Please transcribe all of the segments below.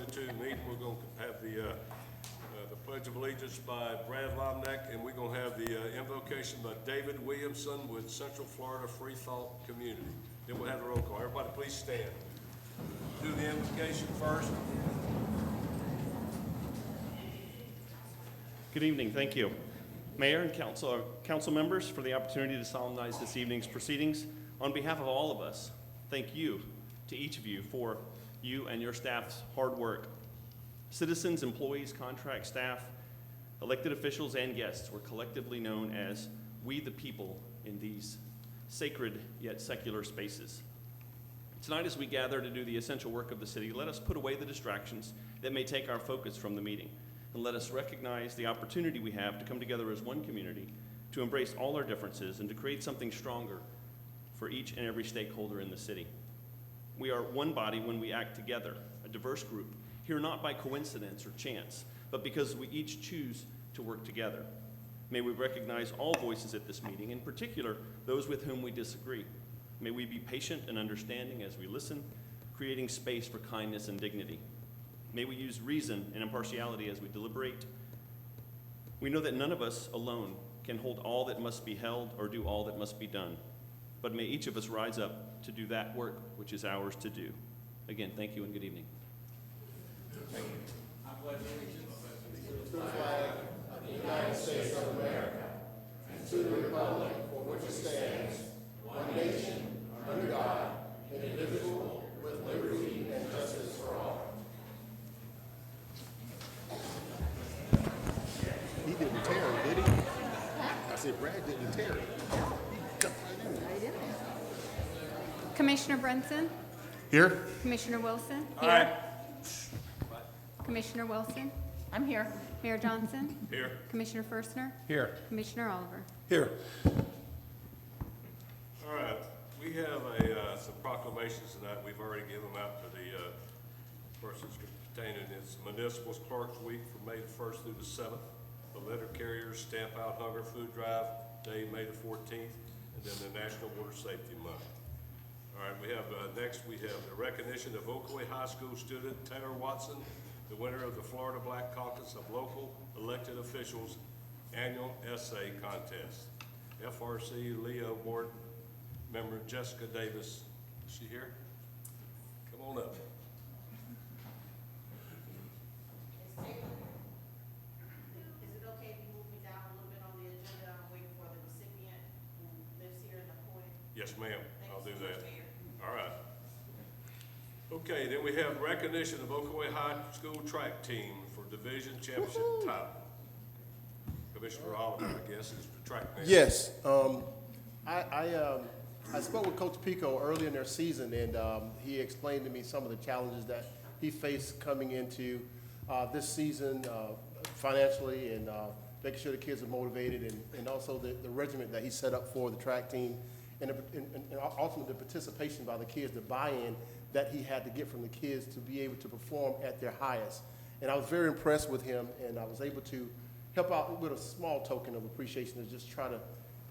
alluded to, the meeting, we're going to have the Pledge of Allegiance by Brad Lomnack, and we're going to have the invocation by David Williamson with Central Florida Free Thought Community. Then we'll have the roll call. Everybody please stand. Do the invocation first. Good evening, thank you. Mayor and council members, for the opportunity to solemnize this evening's proceedings. On behalf of all of us, thank you to each of you for you and your staff's hard work. Citizens, employees, contract staff, elected officials, and guests were collectively known as we the people in these sacred yet secular spaces. Tonight, as we gather to do the essential work of the city, let us put away the distractions that may take our focus from the meeting, and let us recognize the opportunity we have to come together as one community, to embrace all our differences, and to create something stronger for each and every stakeholder in the city. We are one body when we act together, a diverse group, here not by coincidence or chance, but because we each choose to work together. May we recognize all voices at this meeting, in particular those with whom we disagree. May we be patient and understanding as we listen, creating space for kindness and dignity. May we use reason and impartiality as we deliberate. We know that none of us alone can hold all that must be held or do all that must be done, but may each of us rise up to do that work which is ours to do. Again, thank you and good evening. Thank you. I pledge allegiance to the flag of the United States of America and to the republic for which it stands, one nation, under God, indivisible, with liberty and justice for all. He didn't tear it, did he? I said Brad didn't tear it. He jumped right in there. Commissioner Brunson? Here? Commissioner Wilson? All right. Commissioner Wilson? I'm here. Mayor Johnson? Here. Commissioner Firstner? Here. Commissioner Oliver? Here. All right. We have some proclamations tonight. We've already given them out to the persons contained in its Municipal Clerks Week from May the 1st through the 7th. The letter carriers stamp out Hunger Food Drive Day, May the 14th, and then the National Water Safety Month. All right, we have next we have the recognition of Ocoee High School student Taylor Watson, the winner of the Florida Black Caucus of Local Elected Officials Annual Essay Contest. FRC Leo Board member Jessica Davis, is she here? Come on up. Is it okay if you move me down a little bit on the agenda? I'm waiting for the recipient who lives here in Ocoee. Yes, ma'am. I'll do that. Mayor. All right. Okay, then we have recognition of Ocoee High School track team for division championship title. Commissioner Oliver, I guess, is the track man. Yes. I spoke with Coach Pico early in their season, and he explained to me some of the challenges that he faced coming into this season financially, and making sure the kids are motivated, and also the regiment that he set up for the track team, and ultimately the participation by the kids, the buy-in that he had to get from the kids to be able to perform at their highest. And I was very impressed with him, and I was able to help out with a small token of appreciation to just try to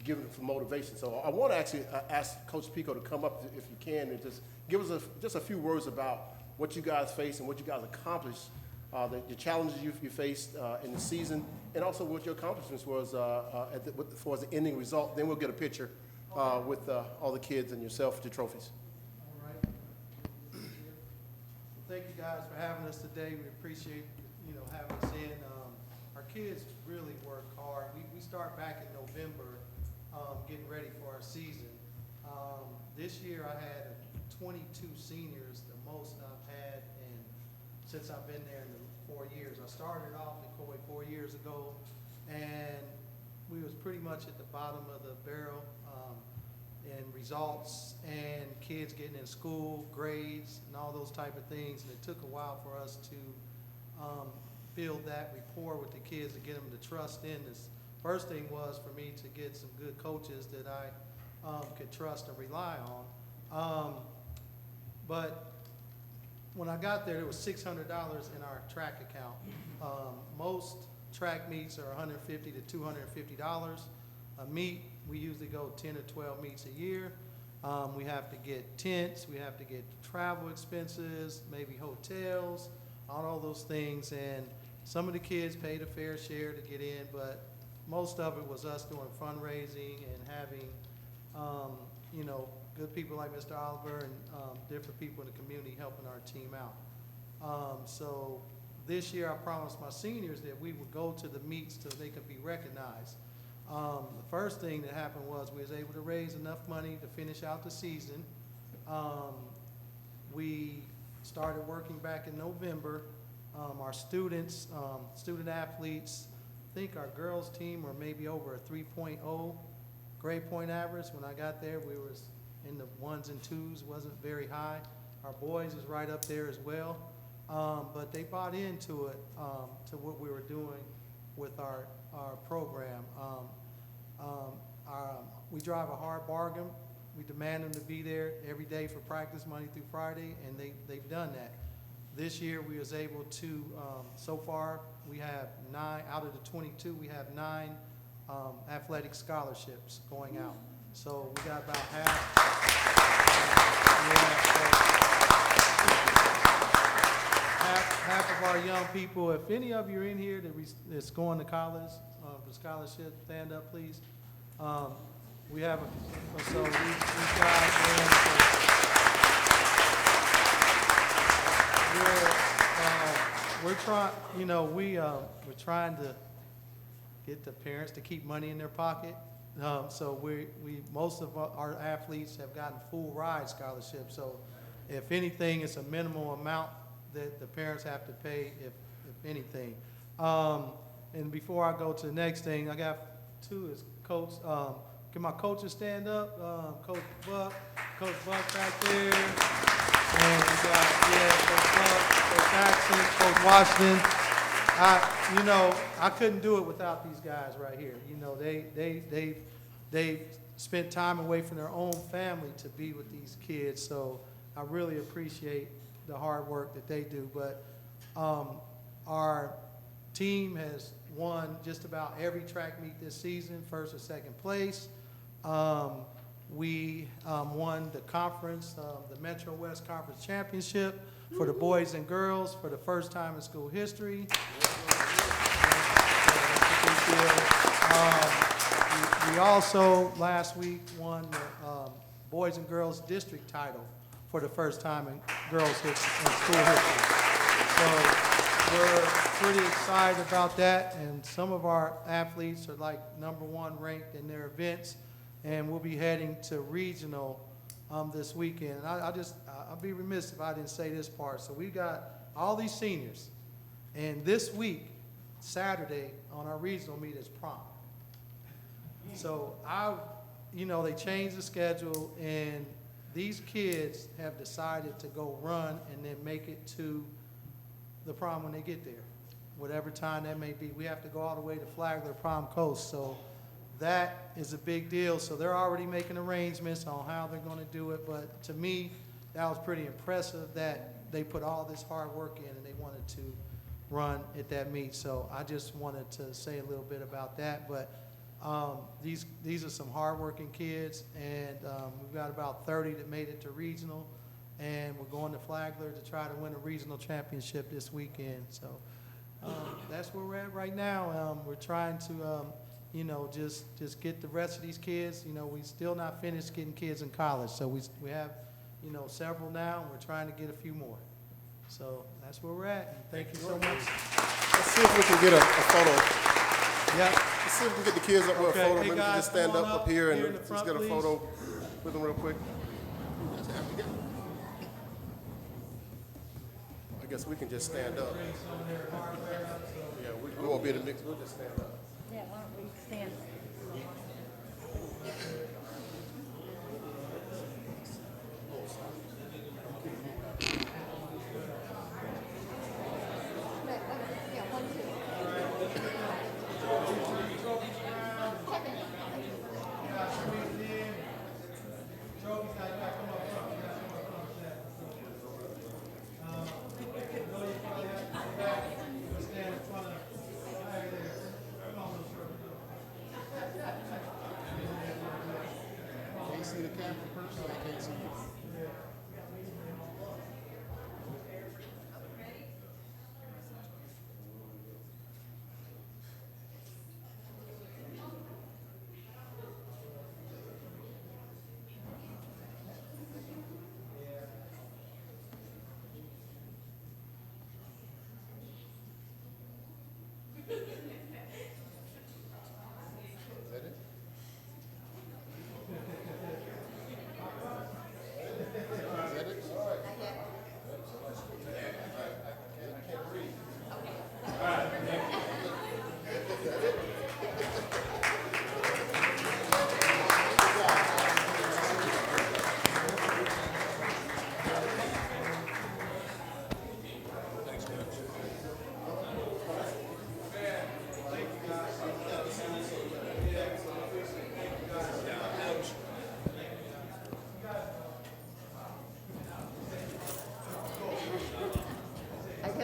give them some motivation. So I want to actually ask Coach Pico to come up if you can and just give us just a few words about what you guys faced and what you guys accomplished, the challenges you faced in the season, and also what your accomplishments was for the ending result. Then we'll get a picture with all the kids and yourself with your trophies. All right. Thank you guys for having us today. We appreciate having us in. Our kids really work hard. We start back in November getting ready for our season. This year I had 22 seniors, the most I've had since I've been there in the 4 years. I started off in Ocoee 4 years ago, and we was pretty much at the bottom of the barrel in results and kids getting in school, grades, and all those type of things. And it took a while for us to build that rapport with the kids to get them to trust in this. First thing was for me to get some good coaches that I could trust and rely on. But when I got there was $600 in our track account. Most track meets are $150 to $250 a meet. We usually go 10 or 12 meets a year. We have to get tents, we have to get travel expenses, maybe hotels. all those things. And some of the kids paid a fair share to get in, but most of it was us doing fundraising and having, you know, good people like Mr. Oliver and different people in the community helping our team out. So this year, I promised my seniors that we would go to the meets so they could be recognized. The first thing that happened was we was able to raise enough money to finish out the season. We started working back in November. Our students, student athletes, I think our girls' team were maybe over a 3.0 grade point average. When I got there, we was in the 1s and 2s, wasn't very high. Our boys is right up there as well. But they bought into it, to what we were doing with our program. We drive a hard bargain. We demand them to be there every day for practice, Monday through Friday, and they've done that. This year, we was able to, so far, we have 9, out of the 22, we have 9 athletic scholarships going out. So we got about half. Half of our young people, if any of you are in here that's going to college, for scholarship, stand up, please. We have, so these guys, we're trying, you know, we're trying to get the parents to keep money in their pocket. So most of our athletes have gotten full ride scholarships. So if anything, it's a minimal amount that the parents have to pay, if anything. And before I go to the next thing, I got 2 is Coach. Can my coaches stand up? Coach Buck back there. And we got, Coach Buck, Coach Jackson, Coach Washington. I couldn't do it without these guys right here. You know, they spent time away from their own family to be with these kids. So I really appreciate the hard work that they do. But our team has won just about every track meet this season, 1st or 2nd place. We won the conference, the Metro West Conference Championship for the boys and girls for the first time in school history. We also, last week, won the boys and girls district title for the first time in girls' in school history. So we're pretty excited about that, and some of our athletes are like #1 ranked in their events, and we'll be heading to regional this weekend. And I'll be remiss if I didn't say this part. So we got all these seniors, and this week, Saturday, on our regional meet is prom. So they changed the schedule, and these kids have decided to go run and then make it to the prom when they get there, whatever time that may be. We have to go all the way to Flagler Prom Coast, so that is a big deal. So they're already making arrangements on how they're going to do it, but to me, that was pretty impressive that they put all this hard work in and they wanted to run at that meet. So I just wanted to say a little bit about that, but these are some hardworking kids, and we've got about 30 that made it to regional, and we're going to Flagler to try to win a regional championship this weekend. So that's where we're at right now. We're trying to, just get the rest of these kids. We still not finished getting kids in college, so we have, several now, and we're trying to get a few more. So that's where we're at. And thank you so much. Let's see if we can get a photo. Yeah. Let's see if we can get the kids up with a Okay, photo. hey Maybe guys, just stand come on up up here here in and the just front, get a please. photo with them real quick. I guess we can just stand up. Yeah, we won't be in the mix. We'll just stand up. Yeah, why don't we stand?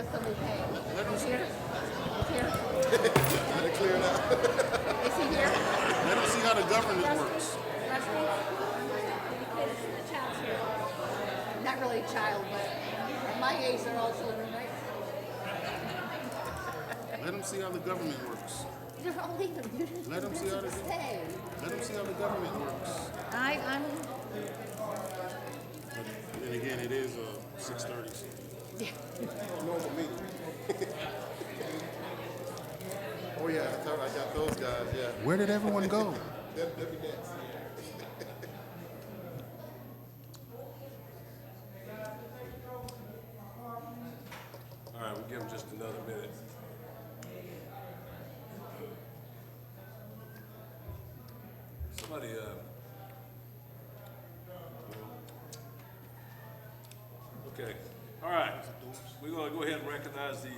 just so they pay. Let him He's see. here? He's here? Let it clear it out. Is he here? Let him see how the government works. Rusty? The child's here. Not really a child, but at my age, they're all children, right? Let him see how the government works. They're all leaving, dude. Let 'em see how they- Stay. Let him see how the government works. I'm, But then again, it is 6:30. So. Normal meeting. Oh, yeah, I got those guys, yeah. Where did everyone go? They'll be next. All right, we'll give them just another minute. Somebody, okay, all right. We're gonna go ahead and recognize the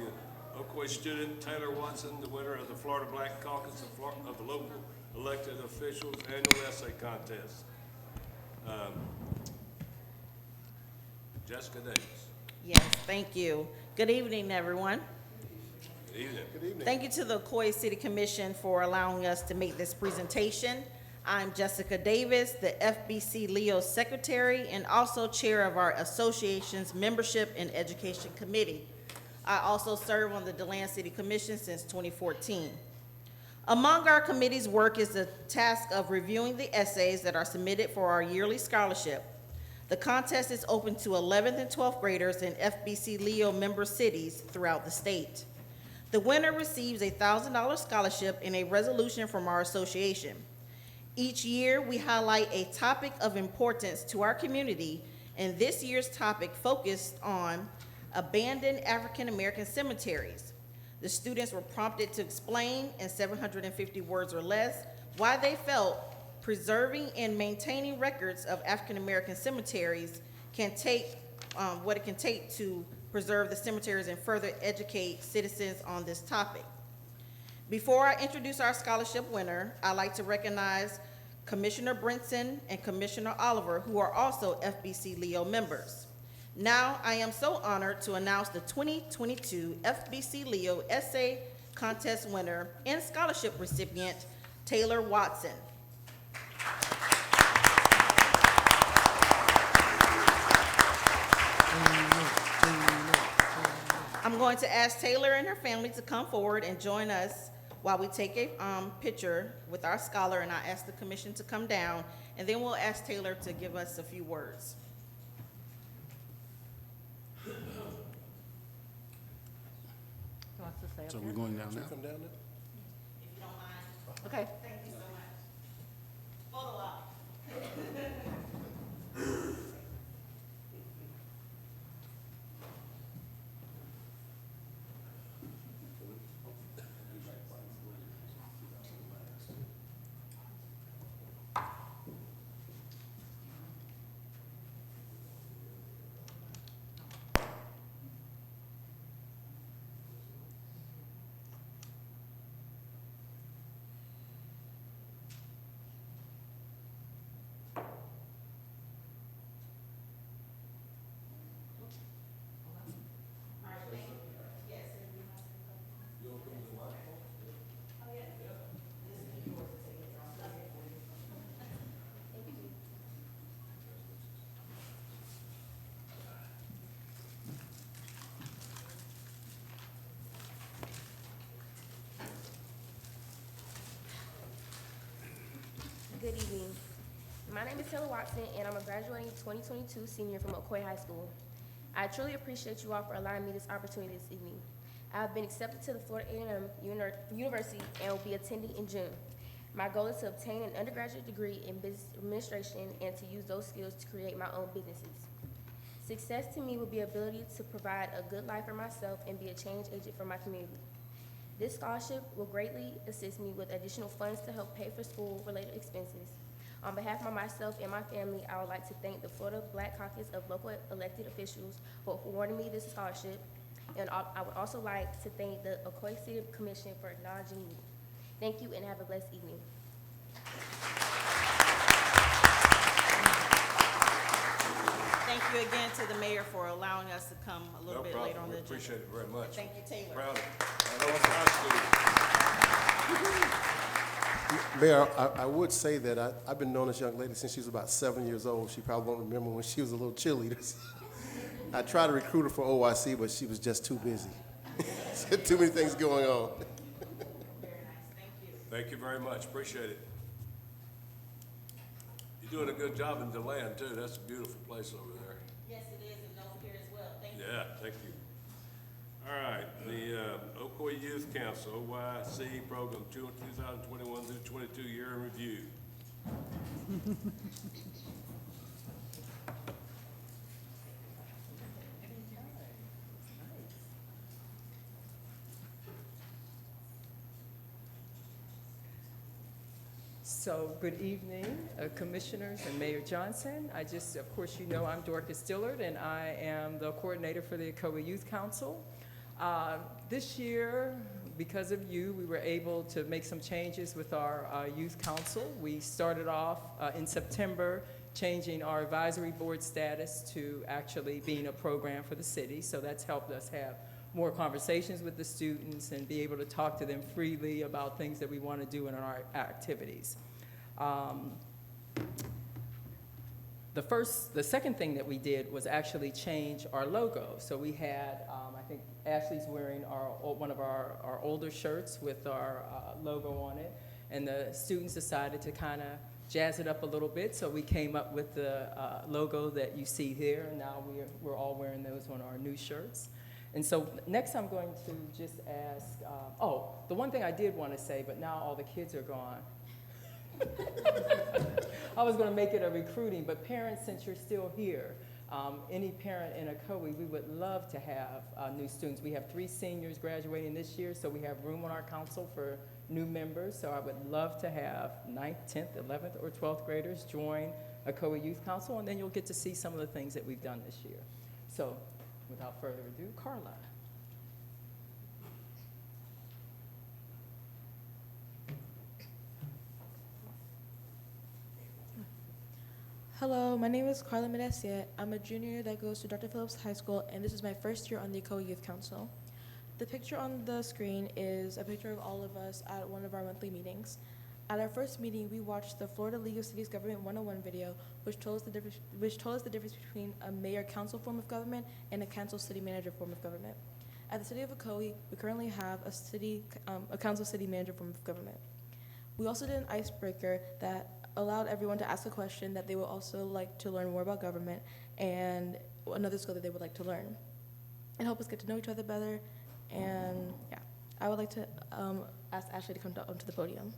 Ocoee student Taylor Watson, the winner of the Florida Black Caucus of the local elected officials annual essay contest. Jessica Davis. Yes, thank you. Good evening, everyone. Good evening. Good evening. Thank you to the Ocoee City Commission for allowing us to make this presentation. I'm Jessica Davis, the FBC Leo Secretary and also Chair of our association's Membership and Education Committee. I also serve on the DeLand City Commission since 2014. Among our committee's work is the task of reviewing the essays that are submitted for our yearly scholarship. The contest is open to 11th and 12th graders in FBC Leo member cities throughout the state. The winner receives a $1,000 scholarship and a resolution from our association. Each year, we highlight a topic of importance to our community, and this year's topic focused on abandoned African American cemeteries. The students were prompted to explain in 750 words or less why they felt preserving and maintaining records of African American cemeteries can take, what it can take to preserve the cemeteries and further educate citizens on this topic. Before I introduce our scholarship winner, I'd like to recognize Commissioner Brinson and Commissioner Oliver, who are also FBC Leo members. Now, I am so honored to announce the 2022 FBC Leo Essay Contest winner and scholarship recipient, Taylor Watson. I'm going to ask Taylor and her family to come forward and join us while we take a picture with our scholar, and I ask the commission to come down, and then we'll ask Taylor to give us a few words. wants to say So up we're there. going down now. Come down there. If you don't mind. Okay. Thank you so much. Photo op. Good evening. My name is Taylor Watson, and I'm a graduating 2022 senior from Ocoee High School. I truly appreciate you all for allowing me this opportunity this evening. I have been accepted to the Florida A&M University and will be attending in June. My goal is to obtain an undergraduate degree in business administration and to use those skills to create my own businesses. Success to me will be ability to provide a good life for myself and be a change agent for my community. This scholarship will greatly assist me with additional funds to help pay for school-related expenses. On behalf of myself and my family, I would like to thank the Florida Black Caucus of local elected officials for awarding me this scholarship, and I would also like to thank the Ocoee City Commission for acknowledging me. Thank you and have a blessed evening. Thank you again to the mayor for allowing us to come a little No bit later problem. on We the agenda. appreciate it very much. Thank you, Taylor. Proud of you. I know it's high school. Mayor, I would say that I've been knowing this young lady since she was about 7 years old. She probably won't remember when she was a little cheerleader. I tried to recruit her for OIC, but she was just too busy. Too many things going on. Very nice, thank you. Thank you very much. Appreciate it. You're doing a good job in DeLand, too. That's a beautiful place over there. Yes, it is, and Nova here as well. Thank you. Yeah, thank you. All right, the Ocoee Youth Council, OYC Program 2021 through 22 year in review. So, good evening, Commissioners and Mayor Johnson. Of course, you know I'm Dorcas Dillard, and I am the coordinator for the Ocoee Youth Council. This year, because of you, we were able to make some changes with our youth council. We started off in September changing our advisory board status to actually being a program for the city. So that's helped us have more conversations with the students and be able to talk to them freely about things that we want to do in our activities. The second thing that we did was actually change our logo. So we had, I think Ashley's wearing one of our older shirts with our logo on it, and the students decided to kind of jazz it up a little bit, so we came up with the logo that you see here, and now we're all wearing those on our new shirts. And so next I'm going to just ask, the one thing I did want to say, but now all the kids are gone. I was going to make it a recruiting, but parents, since you're still here, any parent in Ocoee, we would love to have new students. We have 3 seniors graduating this year, so we have room on our council for new members. So I would love to have 9th, 10th, 11th, or 12th graders join Ocoee Youth Council, and then you'll get to see some of the things that we've done this year. So without further ado, Carla. Hello, my name is Carla Medesier. I'm a junior that goes to Dr. Phillips High School, and this is my first year on the Ocoee Youth Council. The picture on the screen is a picture of all of us at one of our monthly meetings. At our first meeting, we watched the Florida League of Cities Government 101 video, which told us the difference between a mayor-council form of government and a council-city-manager form of government. At the city of Ocoee, we currently have a council-city-manager form of government. We also did an icebreaker that allowed everyone to ask a question that they would also like to learn more about government and another skill that they would like to learn. It helped us get to know each other better, and yeah. I would like to ask Ashley to come onto the podium.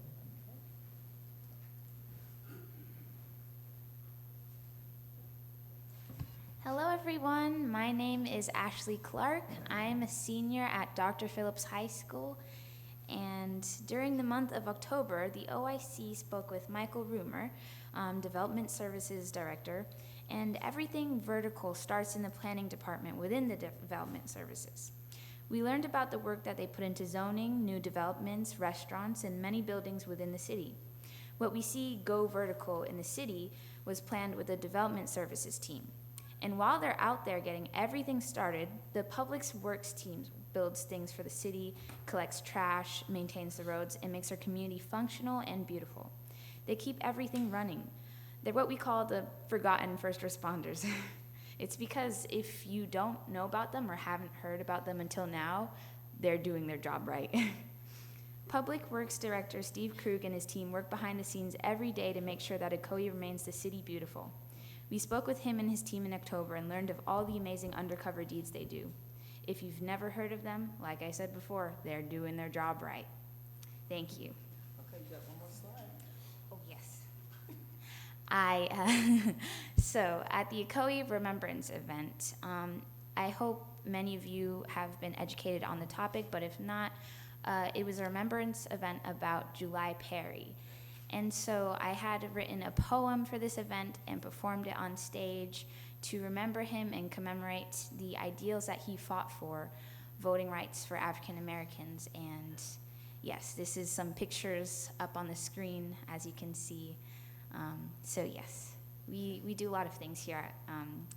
Hello everyone, my name is Ashley Clark. I am a senior at Dr. Phillips High School. And during the month of October, the OIC spoke with Michael Rumer, Development Services Director, and everything vertical starts in the planning department within the Development Services. We learned about the work that they put into zoning, new developments, restaurants, and many buildings within the city. What we see go vertical in the city was planned with the Development Services team. And while they're out there getting everything started, the Public Works team builds things for the city, collects trash, maintains the roads, and makes our community functional and beautiful. They keep everything running. They're what we call the forgotten first responders. It's because if you don't know about them or haven't heard about them until now, they're doing their job right. Public Works Director Steve Krug and his team work behind the scenes every day to make sure that Ocoee remains the city beautiful. We spoke with him and his team in October and learned of all the amazing undercover deeds they do. If you've never heard of them, like I said before, they're doing their job right. Thank you. Okay, you got one more slide. Oh, yes. So at the Ocoee Remembrance event, I hope many of you have been educated on the topic, but if not, it was a remembrance event about July Perry. And so I had written a poem for this event and performed it on stage to remember him and commemorate the ideals that he fought for, voting rights for African Americans. And yes, this is some pictures up on the screen, as you can see. So yes, we do a lot of things here at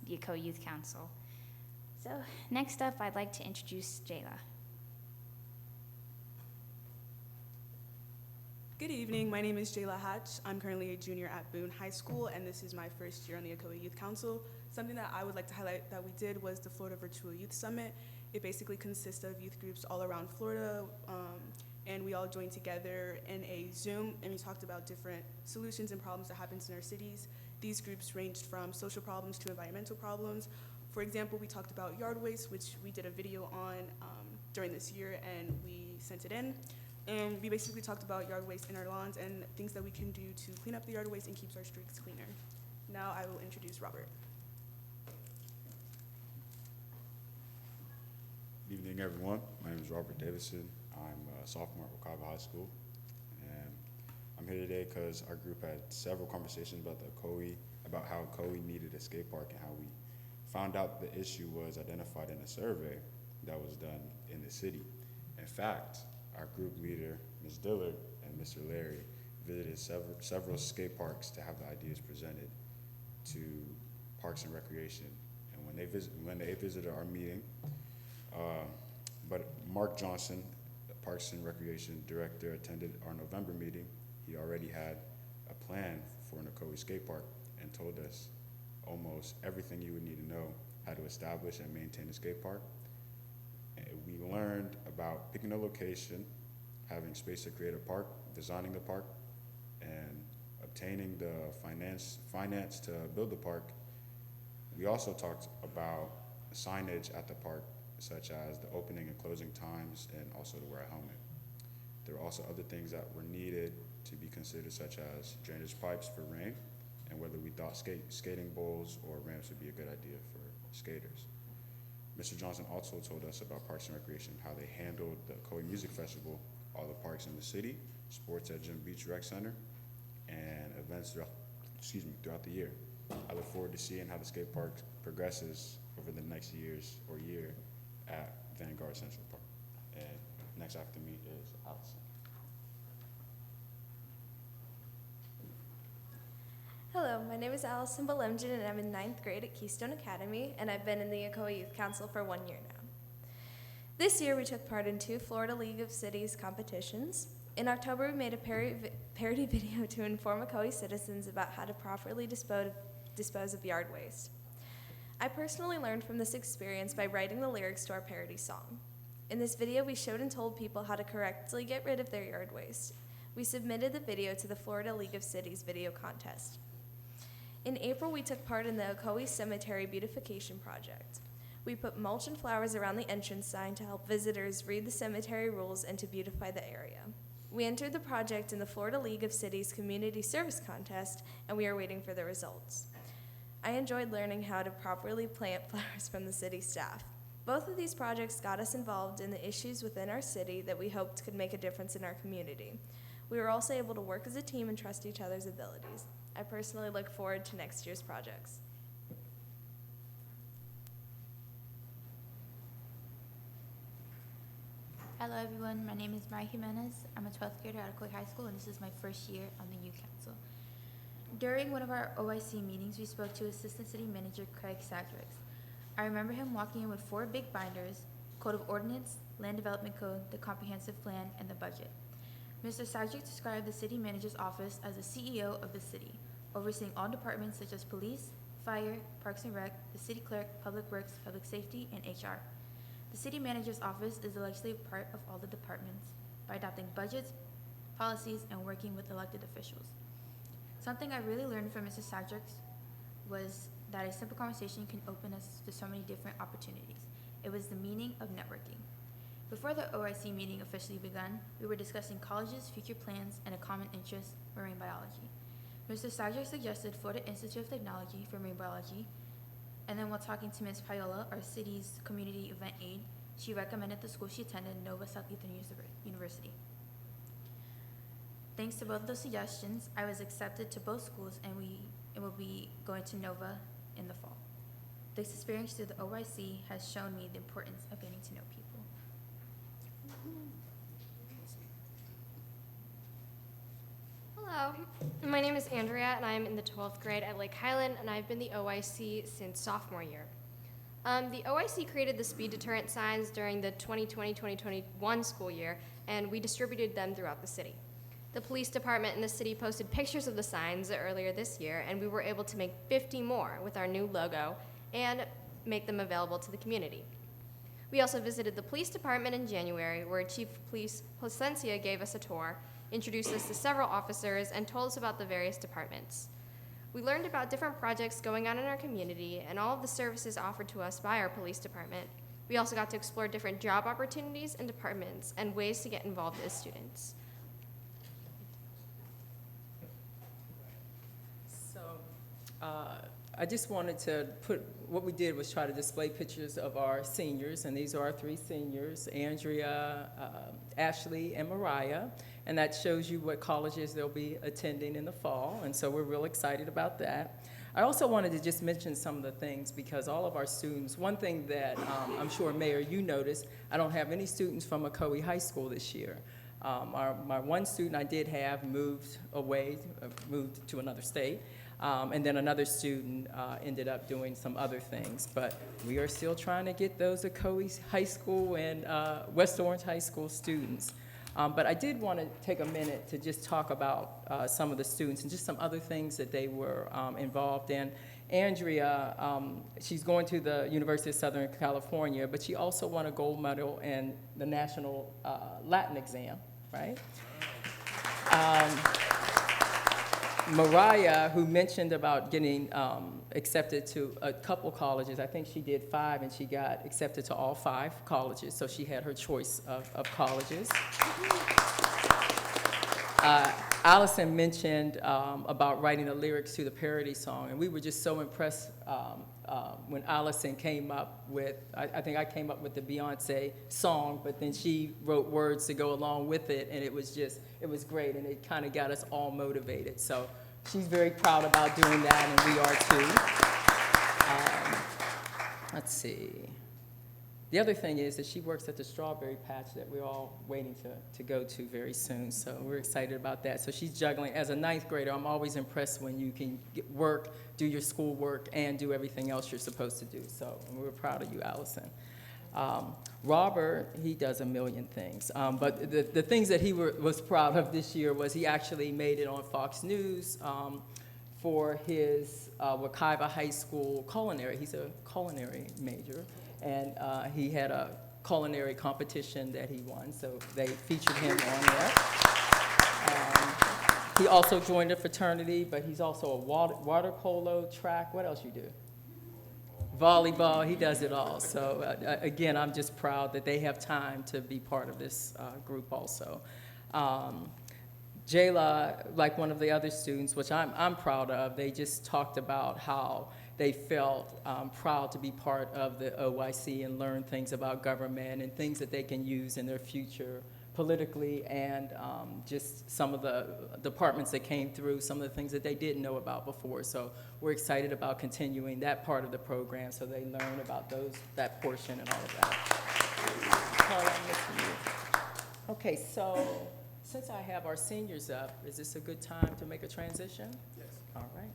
the Ocoee Youth Council. So next up, I'd like to introduce Jayla. Good evening, my name is Jayla Hatch. I'm currently a junior at Boone High School, and this is my first year on the Ocoee Youth Council. Something that I would like to highlight that we did was the Florida Virtual Youth Summit. It basically consists of youth groups all around Florida, and we all joined together in a Zoom, and we talked about different solutions and problems that happens in our cities. These groups ranged from social problems to environmental problems. For example, we talked about yard waste, which we did a video on during this year, and we sent it in. And we basically talked about yard waste in our lawns and things that we can do to clean up the yard waste and keep our streets cleaner. Now I will introduce Robert. Good evening, everyone. My name is Robert Davidson. I'm a sophomore at Ocoee High School. And I'm here today because our group had several conversations about about how Ocoee needed a skate park, and how we found out the issue was identified in a survey that was done in the city. In fact, our group leader, Ms. Dillard, and Mr. Larry visited several skate parks to have the ideas presented to Parks and Recreation. And when they visited our meeting, but Mark Johnson, the Parks and Recreation Director, attended our November meeting. He already had a plan for an Ocoee skate park and told us almost everything you would need to know how to establish and maintain a skate park. We learned about picking a location, having space to create a park, designing the park, and obtaining the finance to build the park. We also talked about signage at the park, such as the opening and closing times, and also to wear a helmet. There were also other things that were needed to be considered, such as drainage pipes for rain, and whether we thought skating bowls or ramps would be a good idea for skaters. Mr. Johnson also told us about Parks and Recreation, how they handled the Ocoee Music Festival, all the parks in the city, sports at Jim Beach Rec Center, and events throughout the year. I look forward to seeing how the skate park progresses over the next year at Vanguard Central Park. And next after me is Allison. Hello, my name is Allison Balemjan, and I'm in 9th grade at Keystone Academy, and I've been in the Ocoee Youth Council for 1 year now. This year, we took part in 2 Florida League of Cities competitions. In October, we made a parody video to inform Ocoee citizens about how to properly dispose of yard waste. I personally learned from this experience by writing the lyrics to our parody song. In this video, we showed and told people how to correctly get rid of their yard waste. We submitted the video to the Florida League of Cities video contest. In April, we took part in the Ocoee Cemetery Beautification project. We put mulch and flowers around the entrance sign to help visitors read the cemetery rules and to beautify the area. We entered the project in the Florida League of Cities Community Service Contest, and we are waiting for the results. I enjoyed learning how to properly plant flowers from the city staff. Both of these projects got us involved in the issues within our city that we hoped could make a difference in our community. We were also able to work as a team and trust each other's abilities. I personally look forward to next year's projects. Hello everyone, my name is Mari Jimenez. I'm a 12th grader at Ocoee High School, and this is my first year on the Youth Council. During one of our OIC meetings, we spoke to Assistant City Manager Craig Sadricks. I remember him walking in with 4 big binders: Code of Ordinance, Land Development Code, the Comprehensive Plan, and the budget. Mr. Sadricks described the City Manager's office as the CEO of the city, overseeing all departments such as police, fire, Parks and Rec, the City Clerk, Public Works, Public Safety, and HR. The City Manager's office is the legislative part of all the departments by adopting budgets, policies, and working with elected officials. Something I really learned from Mr. Sadricks was that a simple conversation can open us to so many different opportunities. It was the meaning of networking. Before the OIC meeting officially begun, we were discussing colleges, future plans, and a common interest, marine biology. Mr. Sadricks suggested Florida Institute of Technology for marine biology, and then while talking to Ms. Paola, our city's community event aide, she recommended the school she attended, Nova Southeastern University. Thanks to both of those suggestions, I was accepted to both schools, and will be going to Nova in the fall. This experience through the OIC has shown me the importance of getting to know people. Hello, Hello, my name is Andrea, and I'm in the 12th grade at Lake Highland, and I've been the OIC since sophomore year. The OIC created the speed deterrent signs during the 2020-2021 school year, and we distributed them throughout the city. The police department in the city posted pictures of the signs earlier this year, and we were able to make 50 more with our new logo and make them available to the community. We also visited the police department in January, where Chief of Police Placencia gave us a tour, introduced us to several officers, and told us about the various departments. We learned about different projects going on in our community and all of the services offered to us by our police department. We also got to explore different job opportunities and departments and ways to get involved as students. So, I just wanted to what we did was try to display pictures of our seniors, and these are our 3 seniors, Andrea, Ashley, and Mariah, and that shows you what colleges they'll be attending in the fall, and so we're real excited about that. I also wanted to just mention some of the things because all of our students, one thing that I'm sure, Mayor, you noticed, I don't have any students from Ocoee High School this year. My one student I did have moved to another state. And then another student ended up doing some other things. But we are still trying to get those Ocoee High School and West Orange High School students. But I did want to take a minute to just talk about some of the students and just some other things that they were involved in. Andrea, she's going to the University of Southern California, but she also won a gold medal in the National Latin exam, right? Mariah, who mentioned about getting accepted to a couple colleges, I think she did 5, and she got accepted to all 5 colleges, so she had her choice of colleges. Allison mentioned about writing the lyrics to the parody song, and we were just so impressed when Allison came up with, I think I came up with the Beyonce song, but then she wrote words to go along with it, and it was great, and it kind of got us all motivated. So she's very proud about doing that, and we are too. Let's see. The other thing is that she works at the strawberry patch that we're all waiting to go to very soon, so we're excited about that. So she's juggling. As a 9th grader, I'm always impressed when you can work, do your schoolwork, and do everything else you're supposed to do. So we're proud of you, Allison. Robert, he does a million things, but the things that he was proud of this year was he actually made it on Fox News for his Wekiva High School culinary. He's a culinary major. And he had a culinary competition that he won, so they featured him on there. He also joined a fraternity, but he's also a water polo, track. What else you do? Volleyball. He does it all. So again, I'm just proud that they have time to be part of this group also. Jayla, like one of the other students, which I'm proud of, they just talked about how they felt proud to be part of the OIC and learn things about government and things that they can use in their future politically, and just some of the departments that came through, some of the things that they didn't know about before. So we're excited about continuing that part of the program so they learn about that portion and all of that. Carla, I'm listening to you. Okay, so since I have our seniors up, is this a good time to make a transition? Yes. All right.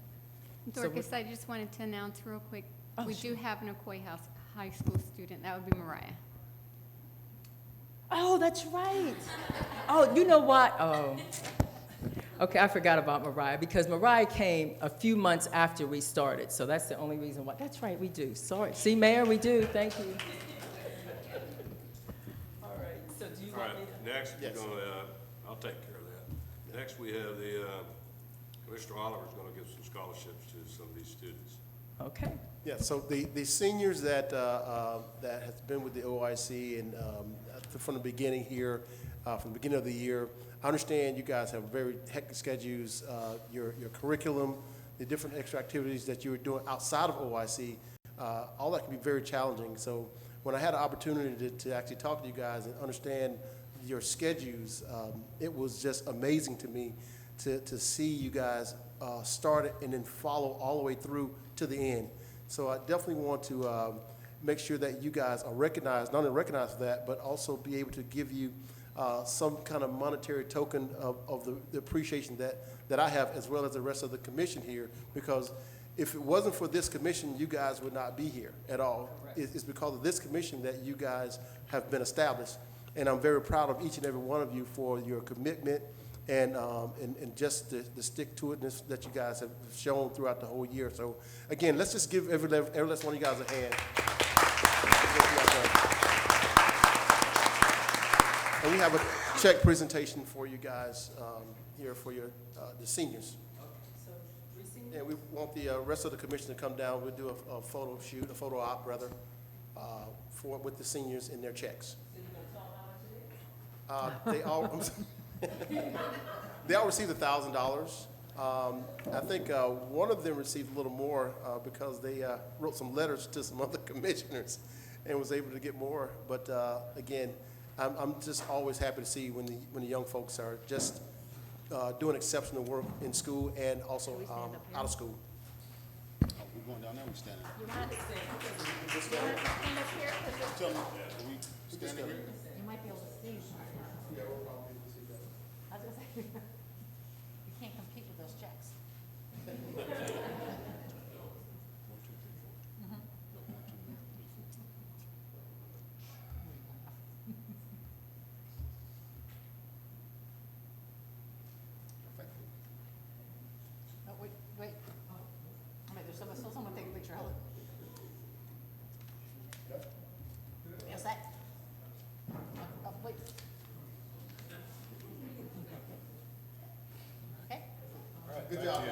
Dorcas, I just wanted to announce real quick, we sure. do have an Ocoee High School student. That would be Mariah. Oh, that's right. Oh, you know what? Oh. Okay, I forgot about Mariah because Mariah came a few months after we started, so that's the only reason why. That's right, we do. Sorry. See, Mayor, we do. Thank you. All right, so do you want me to? Next, we're going to, I'll take care of that. Next, we have Mr. Oliver's going to give some scholarships to some of these students. Okay. Yeah, so the seniors that has been with the OIC and from the beginning here, from the beginning of the year, I understand you guys have very hectic schedules, your curriculum, the different extra activities that you were doing outside of OIC, all that can be very challenging. So when I had an opportunity to actually talk to you guys and understand your schedules, it was just amazing to me to see you guys start it and then follow all the way through to the end. So I definitely want to make sure that you guys are recognized, not only recognized for that, but also be able to give you some kind of monetary token of the appreciation that I have, as well as the rest of the commission here, because if it wasn't for this commission, you guys would not be here at all. It's because of this commission that you guys have been established. And I'm very proud of each and every one of you for your commitment and just the stick-to-itness that you guys have shown throughout the whole year. So again, let's just give every last one of you guys a hand. And we have a check presentation for you guys here for your the seniors. And we want the rest of the commission to come down. We'll do a photo shoot, a photo op rather, with the seniors in their checks. They all received $1,000. I think one of them received a little more because they wrote some letters to some other commissioners and was able to get more. But again, I'm just always happy to see when the young folks are just doing exceptional work in school and also out of school. We're going down there, we're standing. You want to stand up here? Tell me, are we standing here? You might be able to see. Yeah, we'll probably be able to see that. I was gonna say, you can't compete with those checks. Oh, wait. I mean, there's still someone taking a picture. Hold it. Yes, that. Oh, wait. Okay. Good job.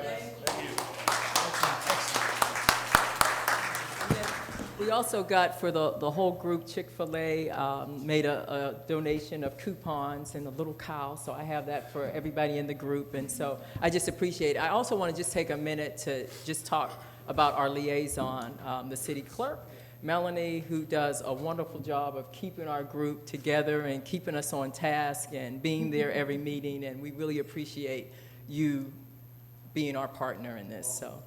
We also got, for the whole group, Chick-fil-A made a donation of coupons and a little cow, so I have that for everybody in the group, and so I just appreciate it. I also want to just take a minute to just talk about our liaison, the city clerk, Melanie, who does a wonderful job of keeping our group together and keeping us on task and being there every meeting, and we really appreciate you being our partner in this, so.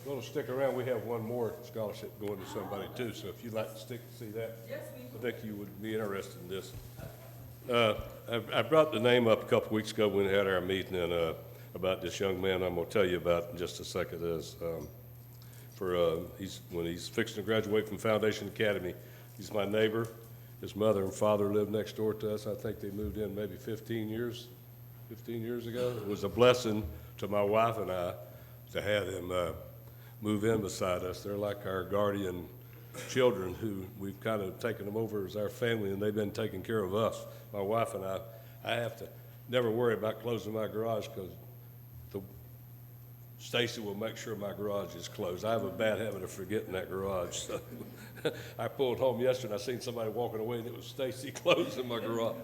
Going to stick around, we have one more scholarship going to somebody too, so if you'd like to stick to see that, I think you would be interested in this. I brought the name up a couple weeks ago when we had our meeting and about this young man I'm going to tell you about in just a second. When he's fixing to graduate from Foundation Academy, he's my neighbor. His mother and father lived next door to us. I think they moved in maybe 15 years ago. It was a blessing to my wife and I to have him move in beside us. They're like our guardian children who we've kind of taken them over as our family, and they've been taking care of us. My wife and I have to never worry about closing my garage because Stacy will make sure my garage is closed. I have a bad habit of forgetting that garage. So I pulled home yesterday and I seen somebody walking away and it was Stacy closing my garage.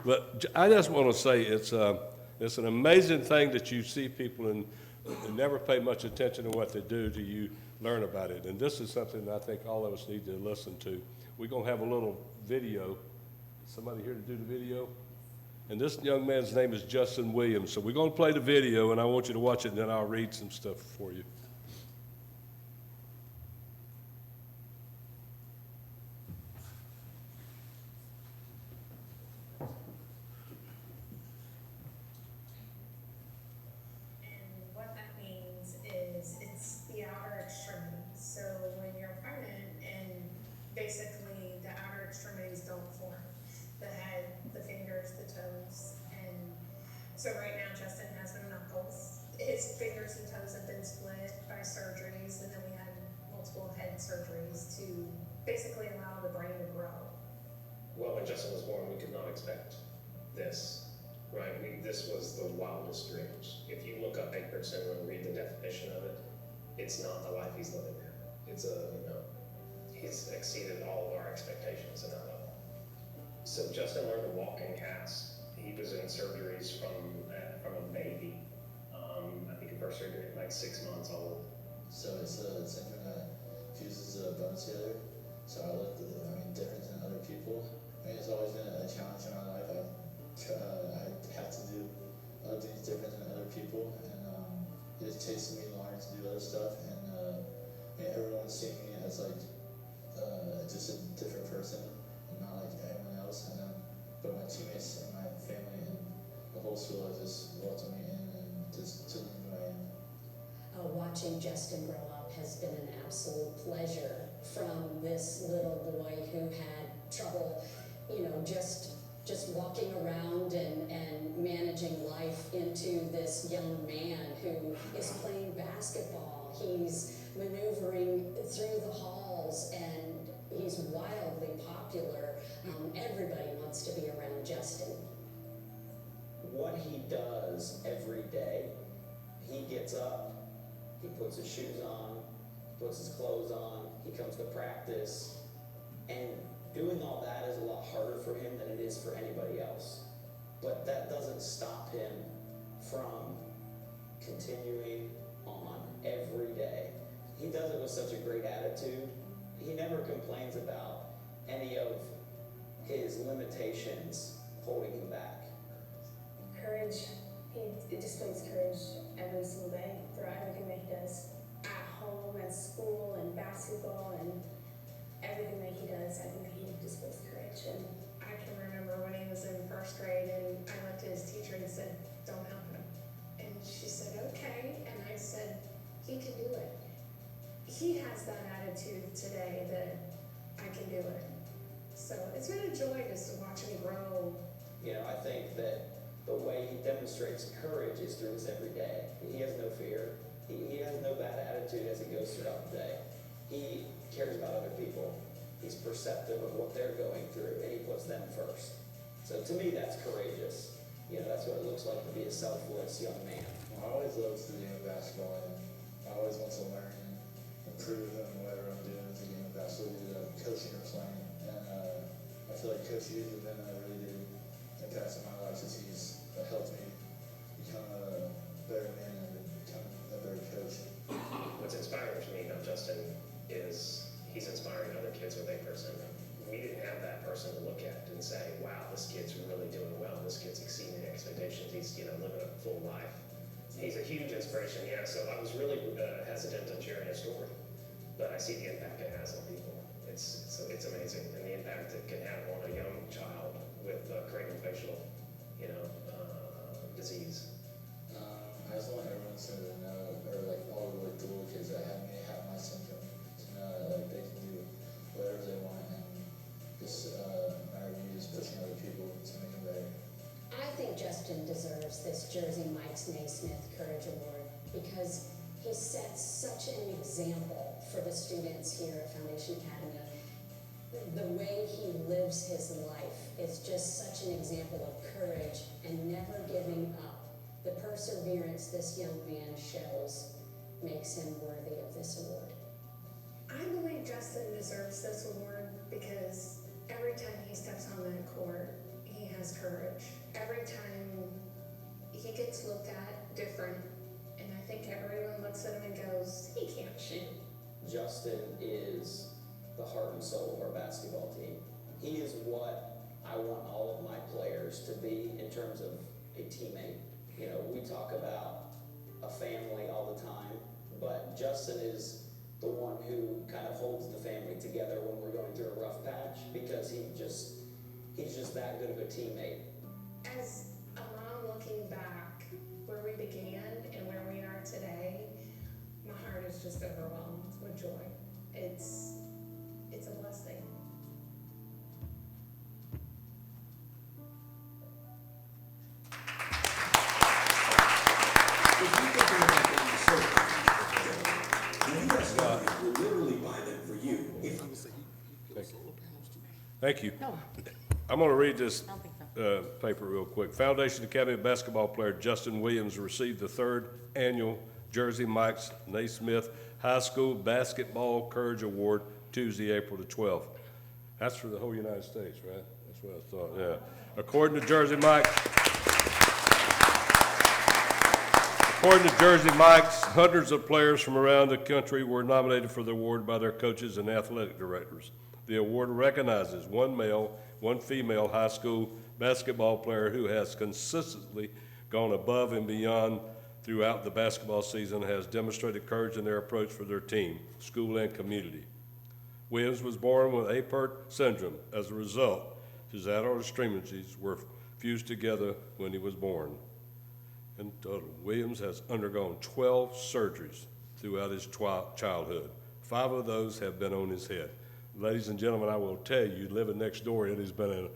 But I just want to say it's an amazing thing that you see people and never pay much attention to what they do till you learn about it. And this is something that I think all of us need to listen to. We're going to have a little video. Somebody here to do the video? And this young man's name is Justin Williams. So we're going to play the video, and I want you to watch it, and then I'll read some stuff for you. Basically, the outer extremities don't form. The head, the fingers, the toes, and so right now Justin has no knuckles. His fingers and toes have been split by surgeries, and then we had multiple head surgeries to basically allow the brain to grow. Well, when Justin was born, we could not expect this, right? This was the wildest dreams. If you look up Baker syndrome and read the definition of it, it's not the life he's living now. It's he's exceeded all of our expectations in that level. So Justin learned to walk in casts. He was in surgeries from a baby. I think the first surgery at like 6 months old. So it's a center that fuses bones everyone seeing me as like just a different person and not like anyone else. And then, but my teammates and my family and the whole school have just welcomed me in and just took me who I am. Watching Justin grow up has been an absolute pleasure. From this little boy who had trouble, just walking around and managing life, into this young man who is playing basketball. He's maneuvering through the halls and he's wildly popular. Everybody wants to be around Justin. What he does every day, he gets up, he puts his shoes on, puts his clothes on, he comes to practice, and doing all that is a lot harder for him than it is for anybody else. But that doesn't stop him from continuing on every day. He does it with such a great attitude. He never complains about any of his limitations holding him back. Courage. He displays courage every single day throughout everything that he does. At home, at school, and basketball, and everything that he does, I think he displays courage. And I can remember when he was in first grade and I looked at his teacher and said, "Don't help him." And she said, "Okay." And I said, "He can do it." He has that attitude today that I can do it. So it's been a joy just to watch him grow. I think that the way he demonstrates courage is through his everyday. He has no fear. He has no bad attitude as he goes throughout the day. He cares about other people. He's perceptive of what they're going through, and he puts them first. So to me, that's courageous. That's what it looks like to be a selfless young man. I always loved the game of basketball, and I always want to learn and improve in whatever I'm doing with the game of basketball, either coaching or playing. And I feel like Coach Hughes has been a really big impact in my life, since he's helped me become a better man and become a better coach. What's inspiring to me about Justin is he's inspiring other kids with a person. We didn't have that person to look at and say, "Wow, this kid's really doing well. This kid's exceeding expectations. He's living a full life." He's a huge inspiration. Yeah. So I was really hesitant on sharing his story, but I see the impact it has on people. It's amazing, and the impact it can have on a young child with craniofacial, disease. I just want everyone to know, or like all the little kids that have my syndrome, to know that like they can do whatever they want, and just matter of you just pushing other people to make them better. I think Justin deserves this Jersey Mike's Naismith Courage Award because he sets such an example for the students here at Foundation Academy. The way he lives his life is just such an example of courage and never giving up. The perseverance this young man shows makes him worthy of this award. I believe Justin deserves this award because every time he steps on that court, he has courage. Every time he gets looked at different, and I think everyone looks at him and goes, "He can't shoot." Justin is the heart and soul of our basketball team. He is what I want all of my players to be in terms of a teammate. We talk about a family all the time, but Justin is the one who kind of holds the family together when we're going through a rough patch, because he's just that good of a teammate. As a mom looking back where we began and where we are today, my heart is just overwhelmed with joy. It's a blessing. We'll literally buy them for you. Thank you. I'm going to read this paper real quick. Foundation Academy basketball player Justin Williams received the 3rd annual Jersey Mike's Naismith High School Basketball Courage Award Tuesday, April the 12th. That's for the whole United States, right? That's what I thought, yeah. According to Jersey Mike's, hundreds of players from around the country were nominated for the award by their coaches and athletic directors. The award recognizes one male, one female high school basketball player who has consistently gone above and beyond throughout the basketball season has demonstrated courage in their approach for their team, school, and community. Williams was born with Apert syndrome. As a result, his adult extremities were fused together when he was born. In total, Williams has undergone 12 surgeries throughout his childhood. 5 of those have been on his head. Ladies and gentlemen, I will tell you, living next door, it has been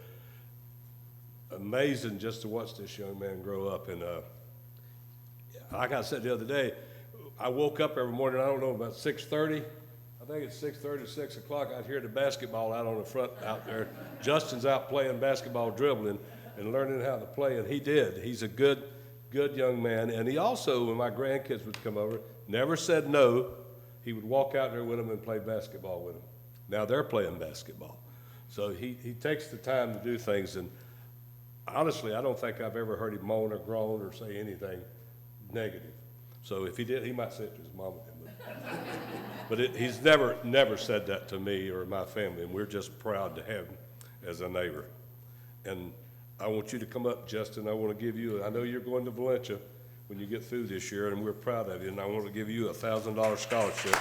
amazing just to watch this young man grow up. And like I said the other day, I woke up every morning, I don't know, about 6:30. I think it's 6:30, 6 o'clock. I'd hear the basketball out on the front out there. Justin's out playing basketball, dribbling, and learning how to play, and he did. He's a good young man. And he also, when my grandkids would come over, never said no. He would walk out there with them and play basketball with them. Now they're playing basketball. So he takes the time to do things, and honestly, I don't think I've ever heard him moan or groan or say anything negative. So if he did, he might say it to his mom. But he's never said that to me or my family, and we're just proud to have him as a neighbor. And I want you to come up, Justin. I want to give you, I know you're going to Valencia when you get through this year, and we're proud of you, and I want to give you a $1,000 scholarship.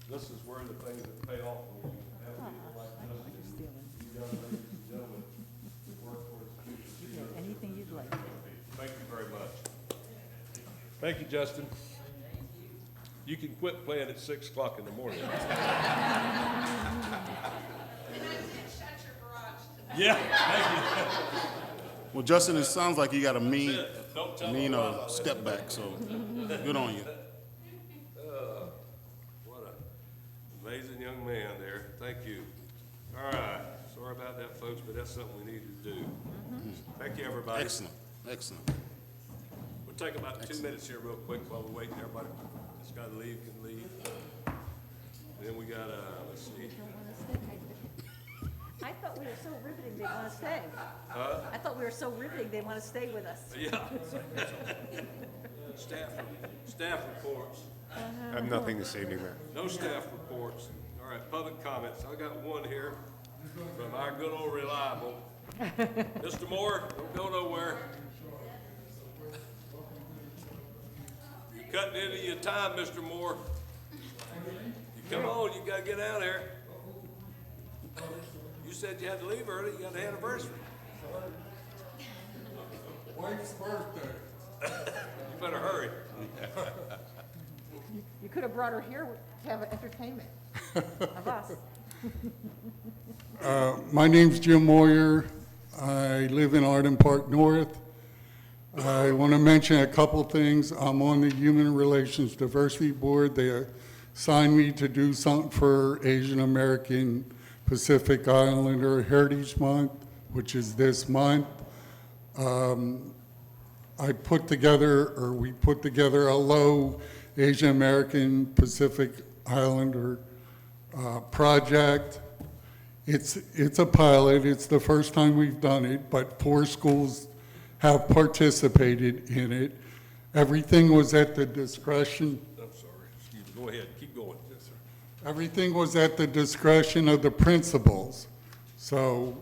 This is where the things that pay off when you have people like Justin, you young ladies and gentlemen, who work for the future. Anything you'd like. Thank you very much. Thank you, Justin. You can quit playing at 6 o'clock in the morning. Yeah, thank you. Well, Justin, it sounds like you got a mean step back, so good on you. What an amazing young man there. Thank you. All right. Sorry about that, folks, but that's something we need to do. Thank you, everybody. Excellent, excellent. We'll take about 2 minutes here real quick while we're waiting. Everybody that's got to leave can leave. And then we got, let's see. I thought we were so riveting they want to stay. Huh? I thought we were so riveting they want to stay with us. Yeah. Staff reports. I have nothing this evening, Mayor. No staff reports. All right, public comments. I got one here from our good old reliable. Mr. Moore, don't go nowhere. You're cutting into your time, Mr. Moore. You come on, you gotta get out of here. You said you had to leave early, you got an anniversary. Wife's birthday. You better hurry. You could have brought her here to have an entertainment of us. My name's Jim Moyer. I live in Arden Park North. I want to mention a couple things. I'm on the Human Relations Diversity Board. They assigned me to do something for Asian American Pacific Islander Heritage Month, which is this month. we put together a low Asian American Pacific Islander project. It's a pilot. It's the first time we've done it, but 4 schools have participated in it. Everything was at the discretion. I'm sorry, excuse me, go ahead, keep going. Yes, sir. Everything was at the discretion of the principals. So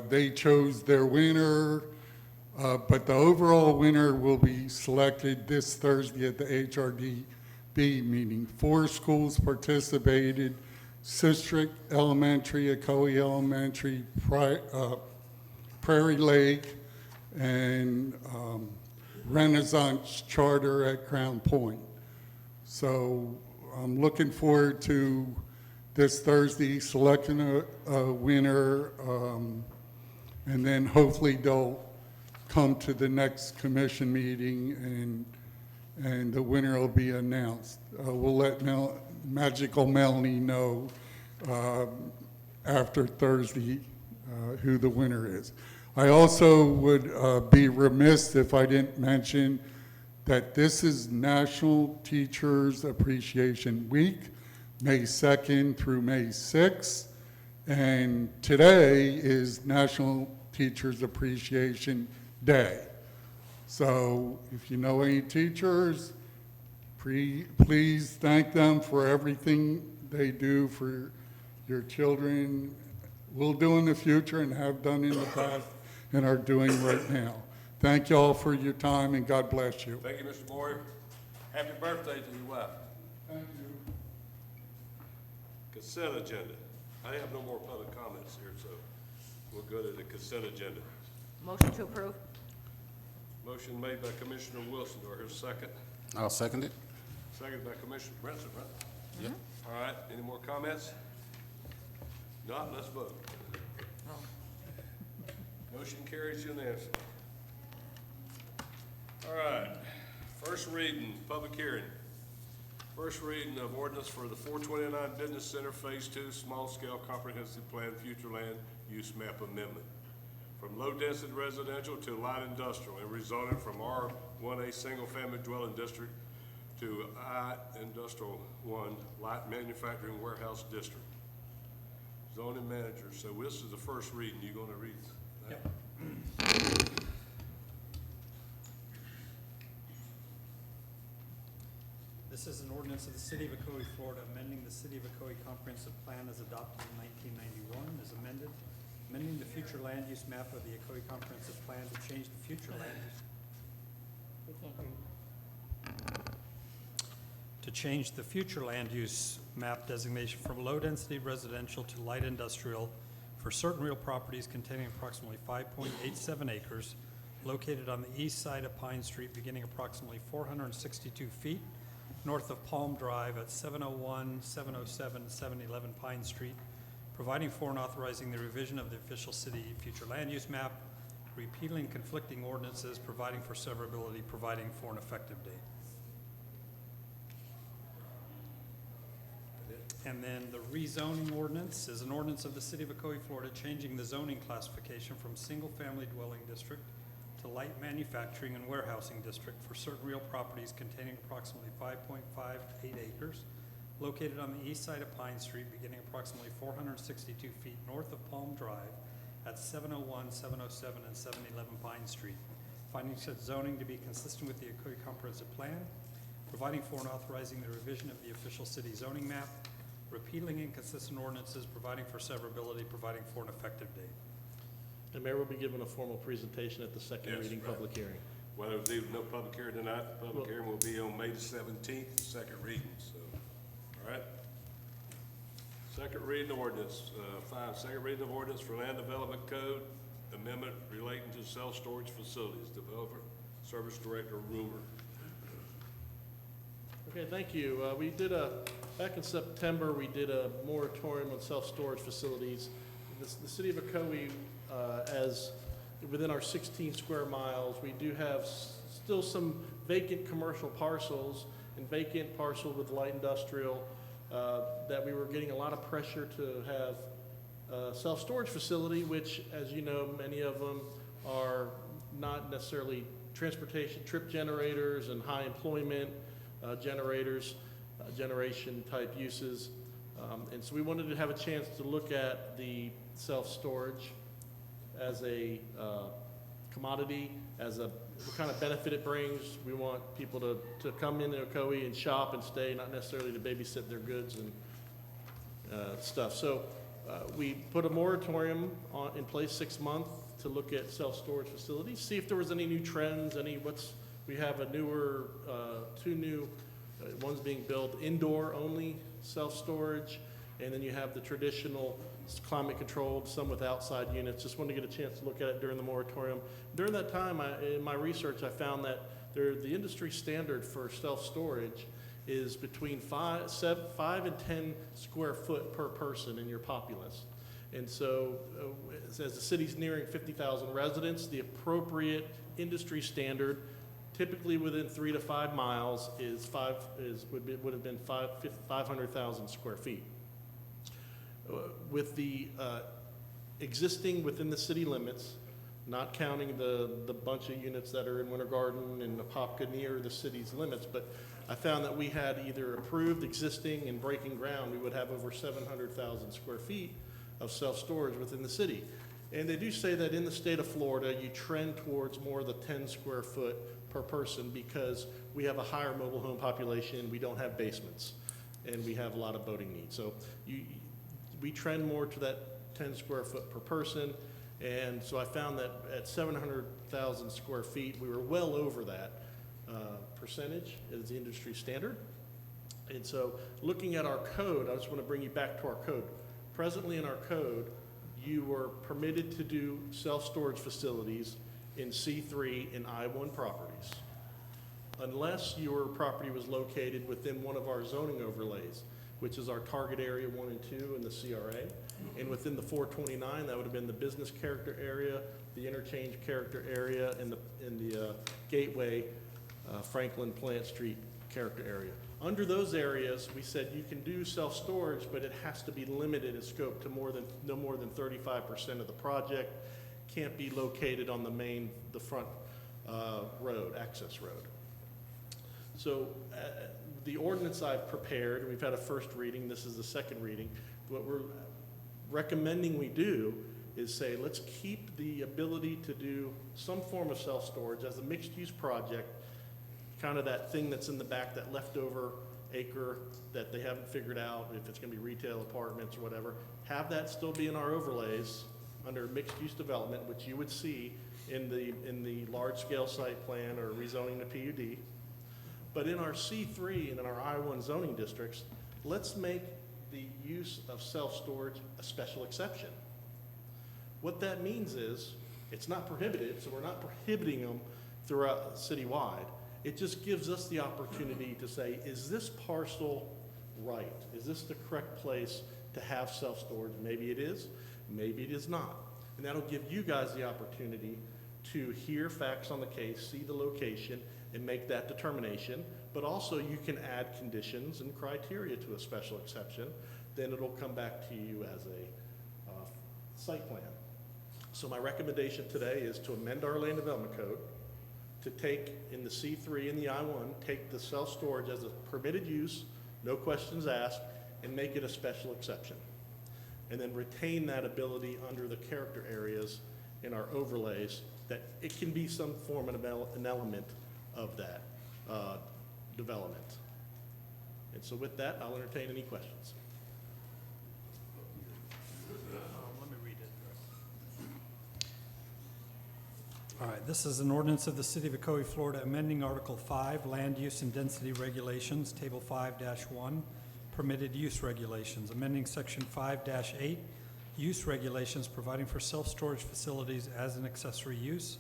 they chose their winner, but the overall winner will be selected this Thursday at the HRDB meeting. 4 schools participated. Sistrick Elementary, Ocoee Elementary, Prairie Lake, and Renaissance Charter at Crown Point. So I'm looking forward to this Thursday selecting a winner, and then hopefully they'll come to the next commission meeting and the winner will be announced. We'll let Magical Melanie know after Thursday who the winner is. I also would be remiss if I didn't mention that this is National Teachers Appreciation Week, May 2nd through May 6th, and today is National Teachers Appreciation Day. So if you know any teachers, please thank them for everything they do for your children, will do in the future and have done in the past and are doing right now. Thank you all for your time, and God bless you. Thank you, Mr. Boyer. Happy birthday to your wife. Thank you. Consent agenda. I have no more public comments here, so we'll go to the consent agenda. Motion to approve. Motion made by Commissioner Wilson. Do I hear a second? I'll second it. Second by Commissioner Brinson, right? Yep. All right, any more comments? Not, let's vote. Motion carries unanimously. All right, first reading, public hearing. First reading of ordinance for the 429 Business Center Phase 2 Small Scale Comprehensive Plan Future Land Use Map Amendment. From low density residential to light industrial and rezoning from R1A Single Family Dwelling District to I Industrial 1 Light Manufacturing Warehouse District. Zoning manager, so this is the first reading. You gonna read that? Yep. This is an ordinance of the City of Ocoee, Florida, amending the City of Ocoee Comprehensive Plan as adopted in 1991, as amending the future land use map of the Ocoee Comprehensive Plan to change the future land use. We can't hear you. To change the future land use map designation from low-density residential to light industrial for certain real properties containing approximately 5.87 acres located on the east side of Pine Street, beginning approximately 462 feet north of Palm Drive at 701, 707, 711 Pine Street, providing for and authorizing the revision of the official city future land use map, repealing conflicting ordinances, providing for severability, providing for an effective date. And then the rezoning ordinance is an ordinance of the City of Ocoee, Florida, changing the zoning classification from single-family dwelling district to light manufacturing and warehousing district for certain real properties containing approximately 5.58 acres located on the east side of Pine Street, beginning approximately 462 feet north of Palm Drive at 701, 707, and 711 Pine Street, finding such zoning to be consistent with the Ocoee Comprehensive Plan, providing for and authorizing the revision of the official city zoning map, repealing inconsistent ordinances, providing for severability, providing for an effective date. The mayor will be given a formal presentation at the second Yes, reading right. public hearing. Well, there's no public hearing tonight. The public hearing will be on May the 17th, second reading, so, all right. Second reading ordinance, second reading of ordinance for land development code amendment relating to self-storage facilities. Developer Service Director Rumer. Okay, thank you. Back in September, we did a moratorium on self-storage facilities. The city of Ocoee, as within our 16 square miles, we do have still some vacant commercial parcels and vacant parcels with light industrial that we were getting a lot of pressure to have a self-storage facility, which, as you know, many of them are not necessarily transportation trip generators and high employment generators, generation type uses. And so we wanted to have a chance to look at the self-storage as a commodity, as what kind of benefit it brings. We want people to come into Ocoee and shop and stay, not necessarily to babysit their goods and stuff. So we put a moratorium in place 6 months to look at self-storage facilities, see if there was any new trends, we have a newer, two new, one's being built indoor only self-storage, And then you have the traditional climate controlled, some with outside units. Just wanted to get a chance to look at it during the moratorium. During that time, in my research, I found that the industry standard for self-storage is between 5 and 10 square foot per person in your populace. And so as the city's nearing 50,000 residents, the appropriate industry standard, typically within 3 to 5 miles, would have been 500,000 square feet. With the existing within the city limits, not counting the bunch of units that are in Winter Garden and Apopka near the city's limits, but I found that we had either approved, existing, and breaking ground, we would have over 700,000 square feet of self-storage within the city. And they do say that in the state of Florida, you trend towards more the 10 square foot per person because we have a higher mobile home population, we don't have basements, and we have a lot of boating needs. So we trend more to that 10 square foot per person. And so I found that at 700,000 square feet, we were well over that percentage as the industry standard. And so looking at our code, I just want to bring you back to our code. Presently in our code, you were permitted to do self-storage facilities in C3 and I1 properties, unless your property was located within one of our zoning overlays, which is our target area 1 and 2 in the CRA. And within the 429, that would have been the business character area, the interchange character area, and the gateway Franklin Plant Street character area. Under those areas, we said you can do self-storage, but it has to be limited in scope to no more than 35% of the project. Can't be located on the front road, access road. So the ordinance I've prepared, we've had a first reading, this is the second reading. What we're recommending we do is say, let's keep the ability to do some form of self-storage as a mixed-use project, kind of that thing that's in the back, that leftover acre that they haven't figured out if it's gonna be retail apartments or whatever. Have that still be in our overlays under mixed-use development, which you would see in the large-scale site plan or rezoning the PUD. But in our C3 and in our I1 zoning districts, let's make the use of self-storage a special exception. What that means is, it's not prohibited, so we're not prohibiting them throughout citywide. It just gives us the opportunity to say, is this parcel right? Is this the correct place to have self-storage? Maybe it is, maybe it is not. And that'll give you guys the opportunity to hear facts on the case, see the location, and make that determination. But also you can add conditions and criteria to a special exception. Then it'll come back to you as a site plan. So my recommendation today is to amend our land development code to take in the C3 and the I1, take the self-storage as a permitted use, no questions asked, and make it a special exception. And then retain that ability under the character areas in our overlays that it can be some form of an element of that development. And so with that, I'll entertain any questions. Let me read it. All right, this is an ordinance of the City of Ocoee, Florida, amending Article 5, Land Use and Density Regulations, Table 5-1, Permitted Use Regulations, amending Section 5-8, Use Regulations, providing for self-storage facilities as an accessory use,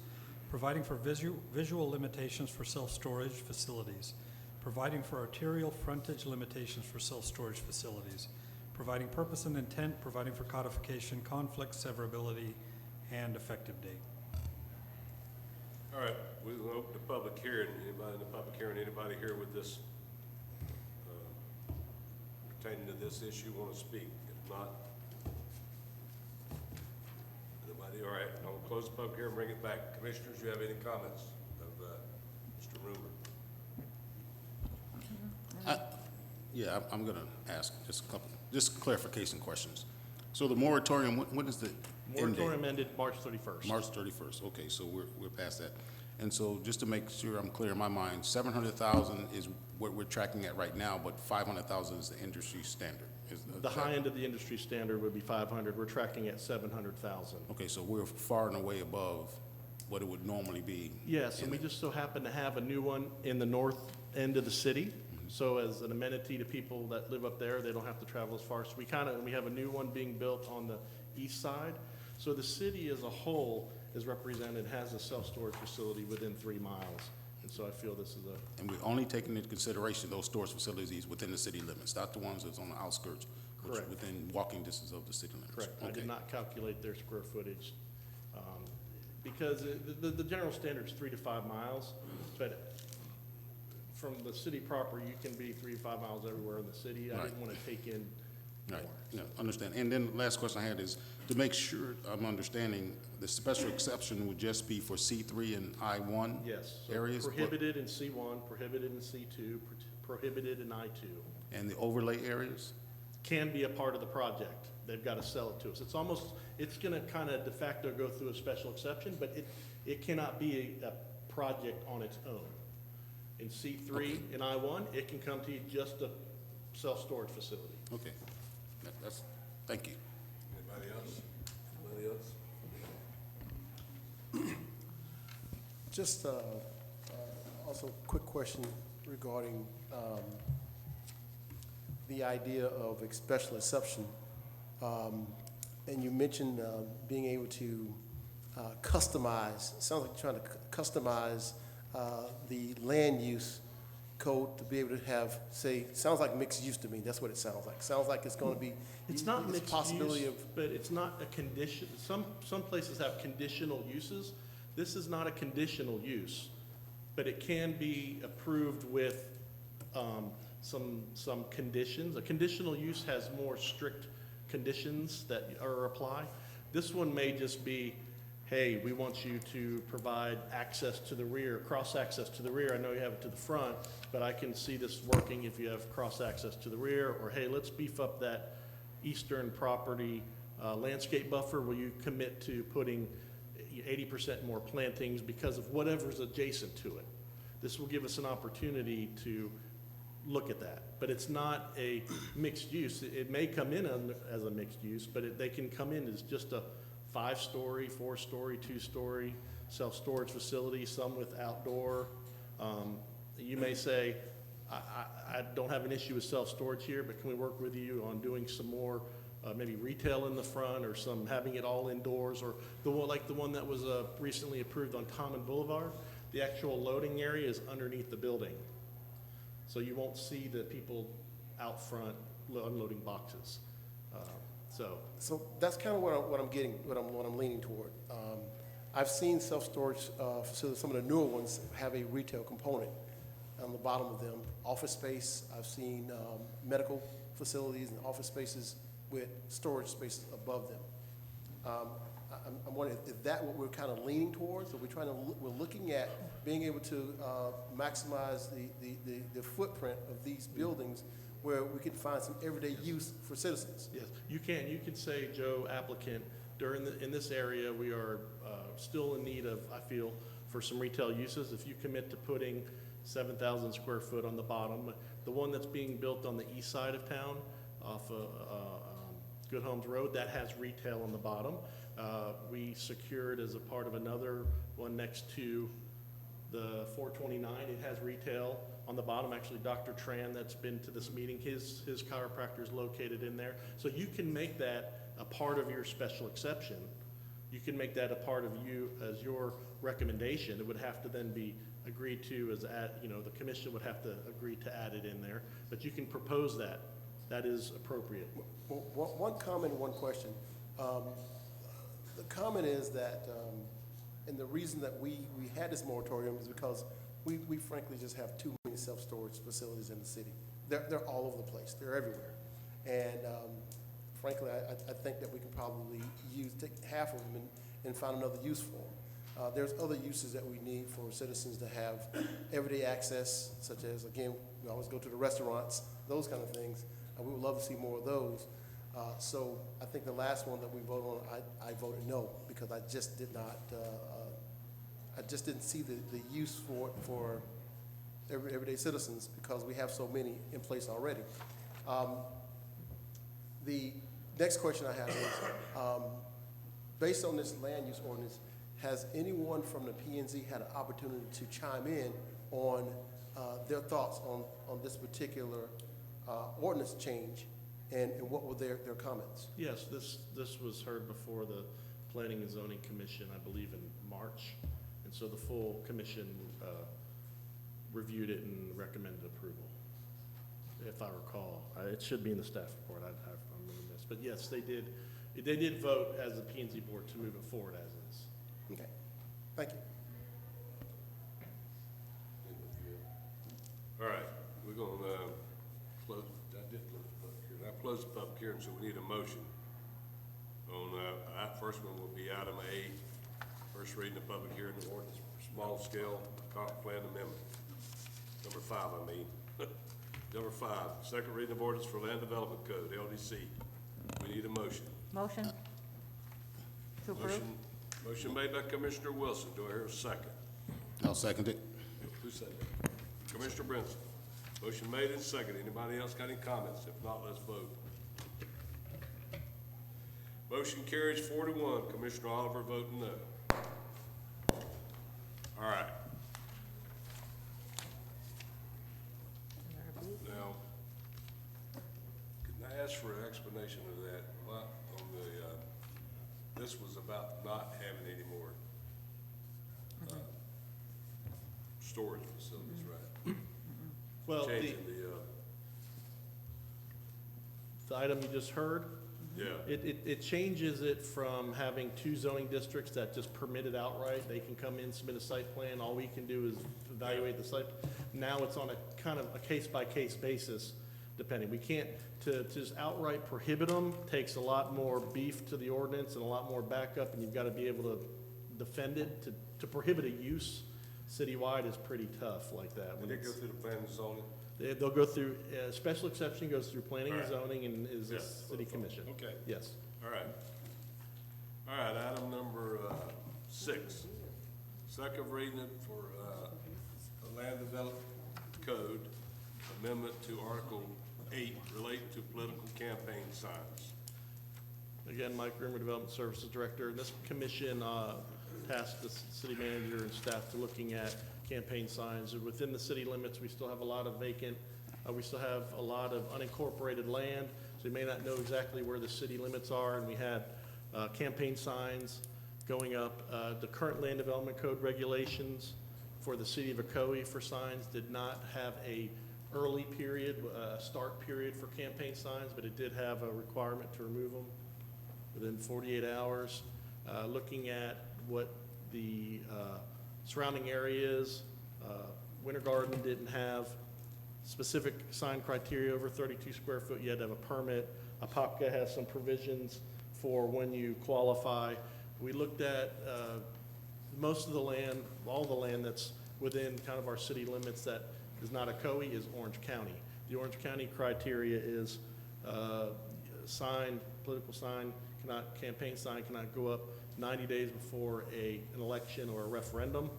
providing for visual limitations for self-storage facilities, providing for arterial frontage limitations for self-storage facilities, providing purpose and intent, providing for codification, conflict, severability, and effective date. All right, we will open the public hearing. Anybody in the public hearing, anybody here with this, pertaining to this issue want to speak? If not, nobody, all right, I'll close the public hearing and bring it back. Commissioners, you have any comments of Mr. Rumor? Yeah, I'm gonna ask just a couple, just clarification questions. So the moratorium, when is the end date? Moratorium ended March 31st. March 31st, okay, so we're past that. And so just to make sure I'm clear in my mind, 700,000 is what we're tracking at right now, but 500,000 is the industry standard. The high end of the industry standard would be 500. We're tracking at 700,000. Okay, so we're far and away above what it would normally be. Yes, and we just so happen to have a new one in the north end of the city. So as an amenity to people that live up there, they don't have to travel as far. So we have a new one being built on the east side. So the city as a whole is represented, has a self-storage facility within 3 miles. And so I feel this is a, And we're only taking into consideration those storage facilities within the city limits, not the ones that's on the outskirts, which Correct. within walking distance of the city limits. correct. I Okay. did not calculate their square footage, because the general standard is 3 to 5 miles, but from the city proper, you can be 3 to 5 miles everywhere in the city. I Right. didn't want to take in Right, more. yeah, understand. And then the last question I had is, to make sure I'm understanding, the special exception would just be for C3 and I1 Yes. So areas? but- prohibited in C1, prohibited in C2, prohibited in I2. And the overlay areas? Can be a part of the project. They've got to sell it to us. It's going to kind of de facto go through a special exception, but it cannot be a project on its own. In C3 and I1, it can come to you just a self-storage facility. Okay, that's, thank you. Anybody else? Anybody else? Just also a quick question regarding the idea of a special exception. And you mentioned being able to customize, it sounds like you're trying to customize the land use code to be able to have, say, sounds like mixed use to me. That's what it sounds like. Sounds like it's going to be. It's not this mixed possibility use, but it's not a condition. Some places have conditional uses. This is not a conditional use, but it can be approved with some conditions. A conditional use has more strict conditions that are applied. This one may just be, hey, we want you to provide access to the rear, cross access to the rear. I know you have it to the front, but I can see this working if you have cross access to the rear. Or hey, let's beef up that eastern property landscape buffer. Will you commit to putting 80% more plantings because of whatever's adjacent to it? This will give us an opportunity to look at that. But it's not a mixed use. It may come in as a mixed use, but they can come in as just a 5-story, 4-story, 2-story self-storage facility, some with outdoor. You may say, I don't have an issue with self-storage here, but can we work with you on doing some more, maybe retail in the front, or some having it all indoors, or the one like the one that was recently approved on Common Boulevard. The actual loading area is underneath the building, so you won't see the people out front unloading boxes. So that's kind of what I'm getting, what I'm leaning toward. I've seen self-storage facilities, some of the newer ones have a retail component on the bottom of them. Office space, I've seen medical facilities and office spaces with storage spaces above them. I'm wondering, is that what we're kind of leaning towards? Are we we're looking at being able to maximize the footprint of these buildings where we can find some everyday use for citizens? Yes, you can. You can say, Joe, applicant, in this area, we are still in need of, I feel, for some retail uses. If you commit to putting 7,000 square foot on the bottom, the one that's being built on the east side of town off Good Homes Road, that has retail on the bottom. We secured as a part of another one next to the 429, it has retail on the bottom. Actually, Dr. Tran, that's been to this meeting, his chiropractor is located in there. So you can make that a part of your special exception. You can make that a part of as your recommendation. It would have to then be agreed to the commission would have to agree to add it in there. But you can propose that. That is appropriate. Well, one comment, one question. The comment is that, and the reason that we had this moratorium is because we frankly just have too many self-storage facilities in the city. They're all over the place. They're everywhere. And frankly, I think that we can probably take half of them and find another use for them. There's other uses that we need for citizens to have everyday access, such as, again, we always go to the restaurants, those kind of things. We would love to see more of those. So I think the last one that we voted on, I voted no, because I just did not, I just didn't see the use for everyday citizens, because we have so many in place already. The next question I have is, based on this land use ordinance, has anyone from the P&Z had an opportunity to chime in on their thoughts on this particular ordinance change, and what were their comments? Yes, this was heard before the Planning and Zoning Commission, I believe in March. And so the full commission reviewed it and recommended approval, if I recall. It should be in the staff report, I'm remiss. But yes, they did vote as the P&Z board to move it forward as is. Okay, thank you. All right, we're gonna close, I did close the public hearing. I closed the public hearing, so we need a motion on, first one will be item A, first reading of public hearing of ordinance for small scale comp plan amendment. Number 5, I mean. Number 5, second reading of ordinance for land development code, LDC. We need a motion. Motion to approve. Motion made by Commissioner Wilson. Do I hear a second? I'll second it. Who said that? Commissioner Brinson. Motion made and seconded. Anybody else got any comments? If not, let's vote. Motion carries 4-1. Commissioner Oliver voting no. All right. Now, can I ask for an explanation of that? What on the, this was about not having any more storage facilities, right? Well, Changing the item you just heard, yeah. it changes it from having 2 zoning districts that just permit it outright. They can come in, submit a site plan, all we can do is evaluate the site. Now it's on a kind of a case-by-case basis, depending. We can't, to just outright prohibit them takes a lot more beef to the ordinance and a lot more backup, and you've got to be able to defend it. To prohibit a use citywide is pretty tough like that. When they go through the planning and zoning? They'll go through, special exception goes through planning and All right. zoning and is a Yes. city commission. Okay. Yes. All right. All right, item number 6. Second reading for the Land Development Code Amendment to Article 8 relating to political campaign signs. Again, Mike Rimmer, Development Services Director. And this commission tasked the city manager and staff to looking at campaign signs. Within the city limits, we still have a lot of vacant, we still have a lot of unincorporated land, so you may not know exactly where the city limits are, and we had campaign signs going up. The current land development code regulations for the city of Ocoee for signs did not have a early period, start period for campaign signs, but it did have a requirement to remove them within 48 hours. Looking at what the surrounding areas, Winter Garden didn't have specific sign criteria over 32 square foot. You had to have a permit. Apopka has some provisions for when you qualify. We looked at most of the land, all the land that's within kind of our city limits that is not Ocoee is Orange County. The Orange County criteria is sign, political sign, campaign sign cannot go up 90 days before an election or a referendum.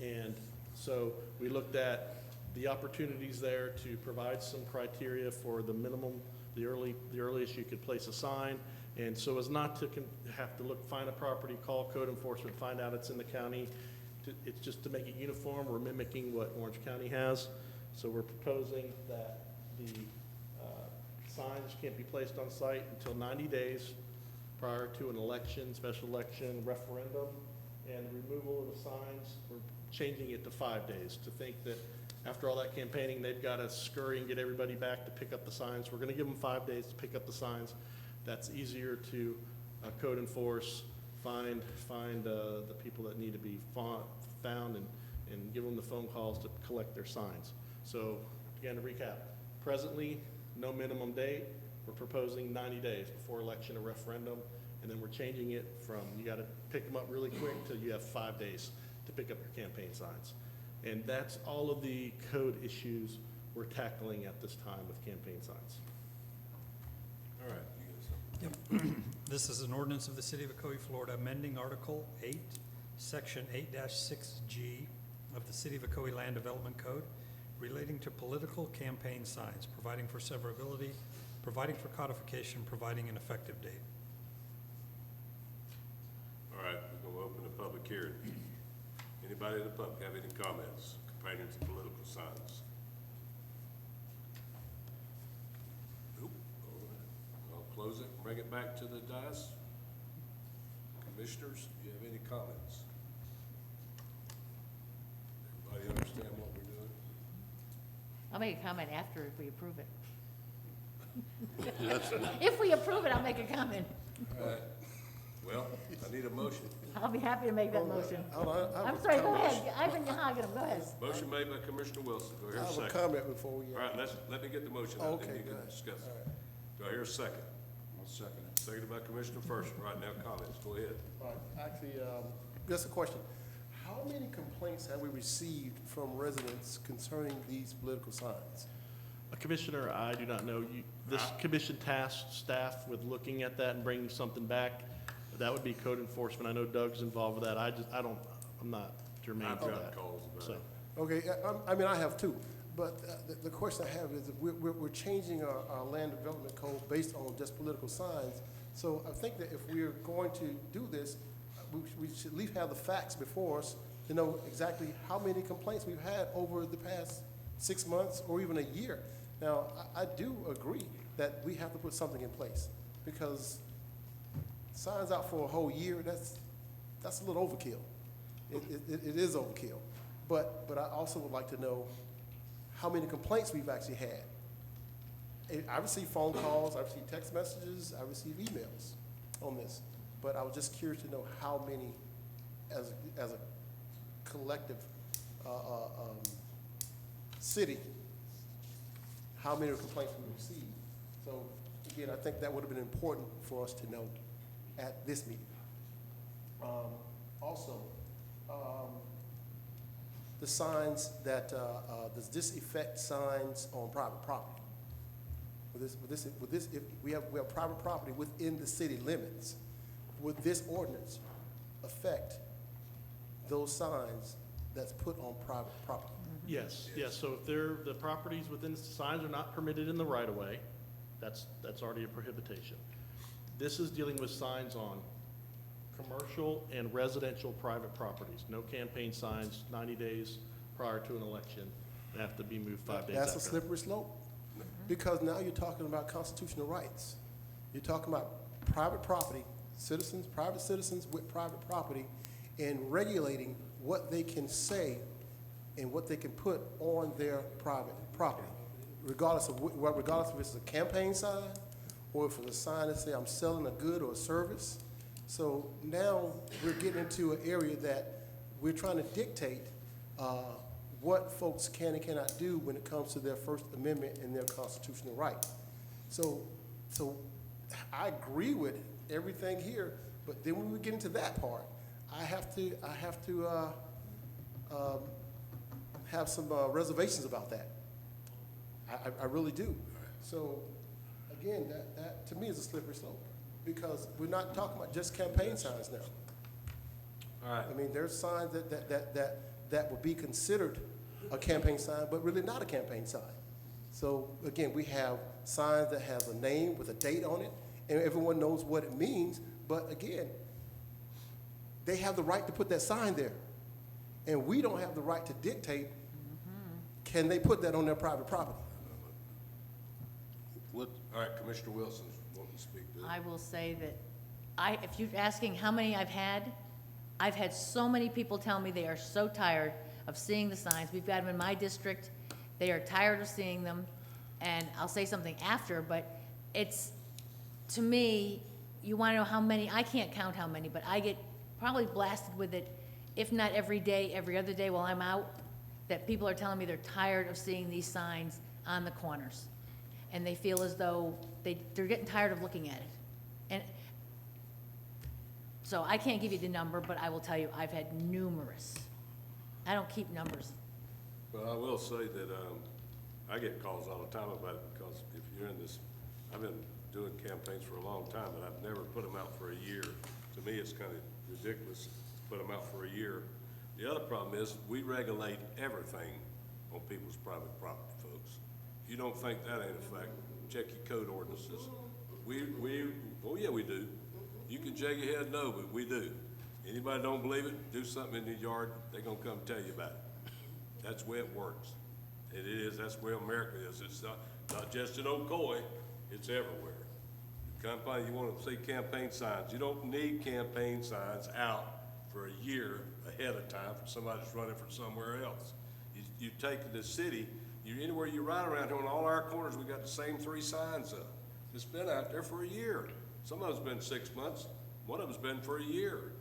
And so we looked at the opportunities there to provide some criteria for the minimum, the earliest you could place a sign. And so as not to have to find a property, call code enforcement, find out it's in the county. It's just to make it uniform. We're mimicking what Orange County has. So we're proposing that the signs can't be placed on site until 90 days prior to an election, special election, referendum, and removal of the signs. We're changing it to 5 days to think that after all that campaigning, they've got to scurry and get everybody back to pick up the signs. We're going to give them 5 days to pick up the signs. That's easier to code enforce, find the people that need to be found and give them the phone calls to collect their signs. So again, to recap, presently, no minimum date. We're proposing 90 days before election or referendum, and then we're changing it from you got to pick them up really quick till you have 5 days to pick up your campaign signs. And that's all of the code issues we're tackling at this time with campaign signs. All right. You got something? This is an ordinance of the City of Ocoee, Florida, amending Article 8, Section 8-6G of the City of Ocoee Land Development Code relating to political campaign signs, providing for severability, providing for codification, providing an effective date. All right, we're going to open the public hearing. Anybody in the public have any comments pertaining to political signs? Nope. All right. I'll close it, bring it back to the dais. Commissioners, do you have any comments? Everybody understand what we're doing? I'll make a comment after if we approve it. That's- If we approve it, I'll make a comment. All right. Well, I need a motion. I'll be happy to make that motion. I have I'm a sorry, go comment. ahead. I've been hogging them, go ahead. Motion made by Commissioner Wilson. Do I hear I a have a second? comment before we. All right, let me get the motion out, then Okay, you can good. discuss All it. right. Do I hear a second? I'll second it. Seconded by Commissioner First. Right now, comments. Go ahead. All right, actually, just a question. How many complaints have we received from residents concerning these political signs? Commissioner, I do not know. This commission tasked staff with looking at that and bringing something back. That would be code enforcement. I know Doug's involved with that. I'm not germane I've to got that. calls about So, it. Okay, I mean, I have too, but the question I have is, that we're changing our land development code based on just political signs. So I think that if we're going to do this, we should at least have the facts before us to know exactly how many complaints we've had over the past 6 months or even a year. Now, I do agree that we have to put something in place, because signs out for a whole year, that's a little overkill. It is overkill. But I also would like to know how many complaints we've actually had. I receive phone calls, I receive text messages, I receive emails on this, but I was just curious to know how many, as a collective city, how many complaints we received. So again, I think that would have been important for us to know at this meeting. Also, the signs that, does this affect signs on private property? If we have private property within the city limits, would this ordinance affect those signs that's put on private property? yes. So if the properties within the signs are not permitted in the right of way, that's already a prohibition. This is dealing with signs on commercial and residential private properties. No campaign signs 90 days prior to an election. They have to be moved 5 days after. That's a slippery slope, because now you're talking about constitutional rights. You're talking about private property, private citizens with private property, and regulating what they can say and what they can put on their private property, regardless of if it's a campaign sign or if it's a sign that say I'm selling a good or a service. So now we're getting into an area that we're trying to dictate what folks can and cannot do when it comes to their First Amendment and their constitutional right. So I agree with everything here, but then when we get into that part, I have to have some reservations about that. I really do. So again, that to me is a slippery slope, because we're not talking about just campaign signs now. All right. I mean, there's signs that would be considered a campaign sign, but really not a campaign sign. So again, we have signs that have a name with a date on it, and everyone knows what it means, but again, they have the right to put that sign there. And we don't have the right to dictate, can they put that on their private property? All right, Commissioner Wilson, wanting to speak to that. I will say that if you're asking how many I've had so many people tell me they are so tired of seeing the signs. We've got them in my district. They are tired of seeing them. And I'll say something after, but it's, to me, you want to know how many, I can't count how many, but I get probably blasted with it, if not every day, every other day while I'm out, that people are telling me they're tired of seeing these signs on the corners. And they feel as though they're getting tired of looking at it. And so I can't give you the number, but I will tell you, I've had numerous. I don't keep numbers. Well, I will say that I get calls all the time about it, because if you're in this, I've been doing campaigns for a long time, but I've never put them out for a year. To me, it's kind of ridiculous to put them out for a year. The other problem is we regulate everything on people's private property, folks. If you don't think that ain't a fact, check your code ordinances. Oh yeah, we do. You can shake your head no, but we do. Anybody don't believe it, do something in your yard, they're gonna come tell you about it. That's the way it works. It is, that's the way America is. It's not just in Ocoee, it's everywhere. Campaign, you wanna see campaign signs, you don't need campaign signs out for a year ahead of time for somebody that's running for somewhere else. You take the city, anywhere you ride around here, on all our corners, we got the same 3 signs up. It's been out there for a year. Some of it's been 6 months, one of them's been for a year.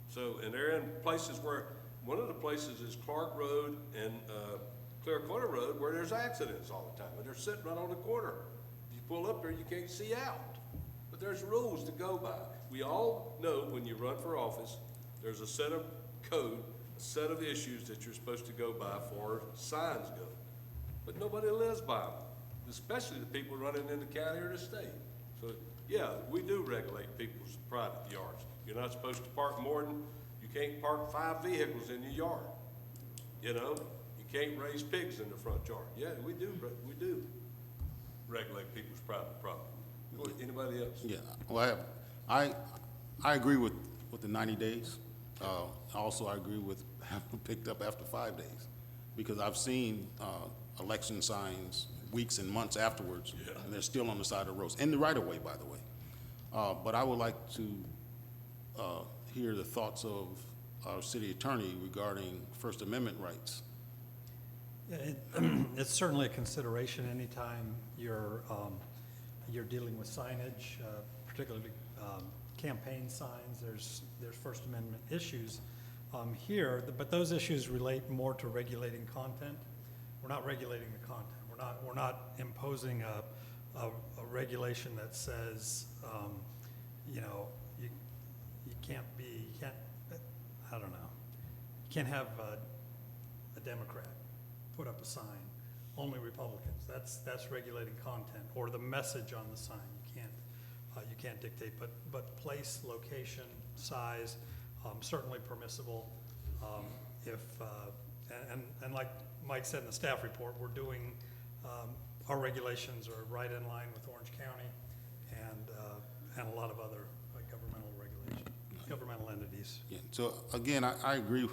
So, and they're in places where, one of the places is Clark Road and Clear Corner Road, where there's accidents all the time, and they're sitting right on the corner. You pull up there, you can't see out. But there's rules to go by. We all know when you run for office, there's a set of code, a set of issues that you're supposed to go by for signs go. But nobody lives by them, especially the people running in the county or the state. So, yeah, we do regulate people's private yards. You're not supposed to park more than, you can't park 5 vehicles in your yard. You know, you can't raise pigs in the front yard. Yeah, we do regulate people's private property. Anybody else? Yeah, well, I agree with the 90 days. Also, I agree with having picked up after 5 days, because I've seen election signs weeks and months afterwards, and they're still on the side of the roads, in the right of way, by the way. But I would like to hear the thoughts of our city attorney regarding First Amendment rights. Yeah, it's certainly a consideration anytime you're dealing with signage, particularly campaign signs. There's First Amendment issues here, but those issues relate more to regulating content. We're not regulating the content. We're not imposing a regulation that says, you know, you can't I don't know, you can't have a Democrat put up a sign, only Republicans. That's regulating content, or the message on the sign. You can't dictate, but place, location, size, certainly permissible. And like Mike said in the staff report, we're doing, our regulations are right in line with Orange County and a lot of other governmental regulations, governmental entities. Yeah. So again, I agree.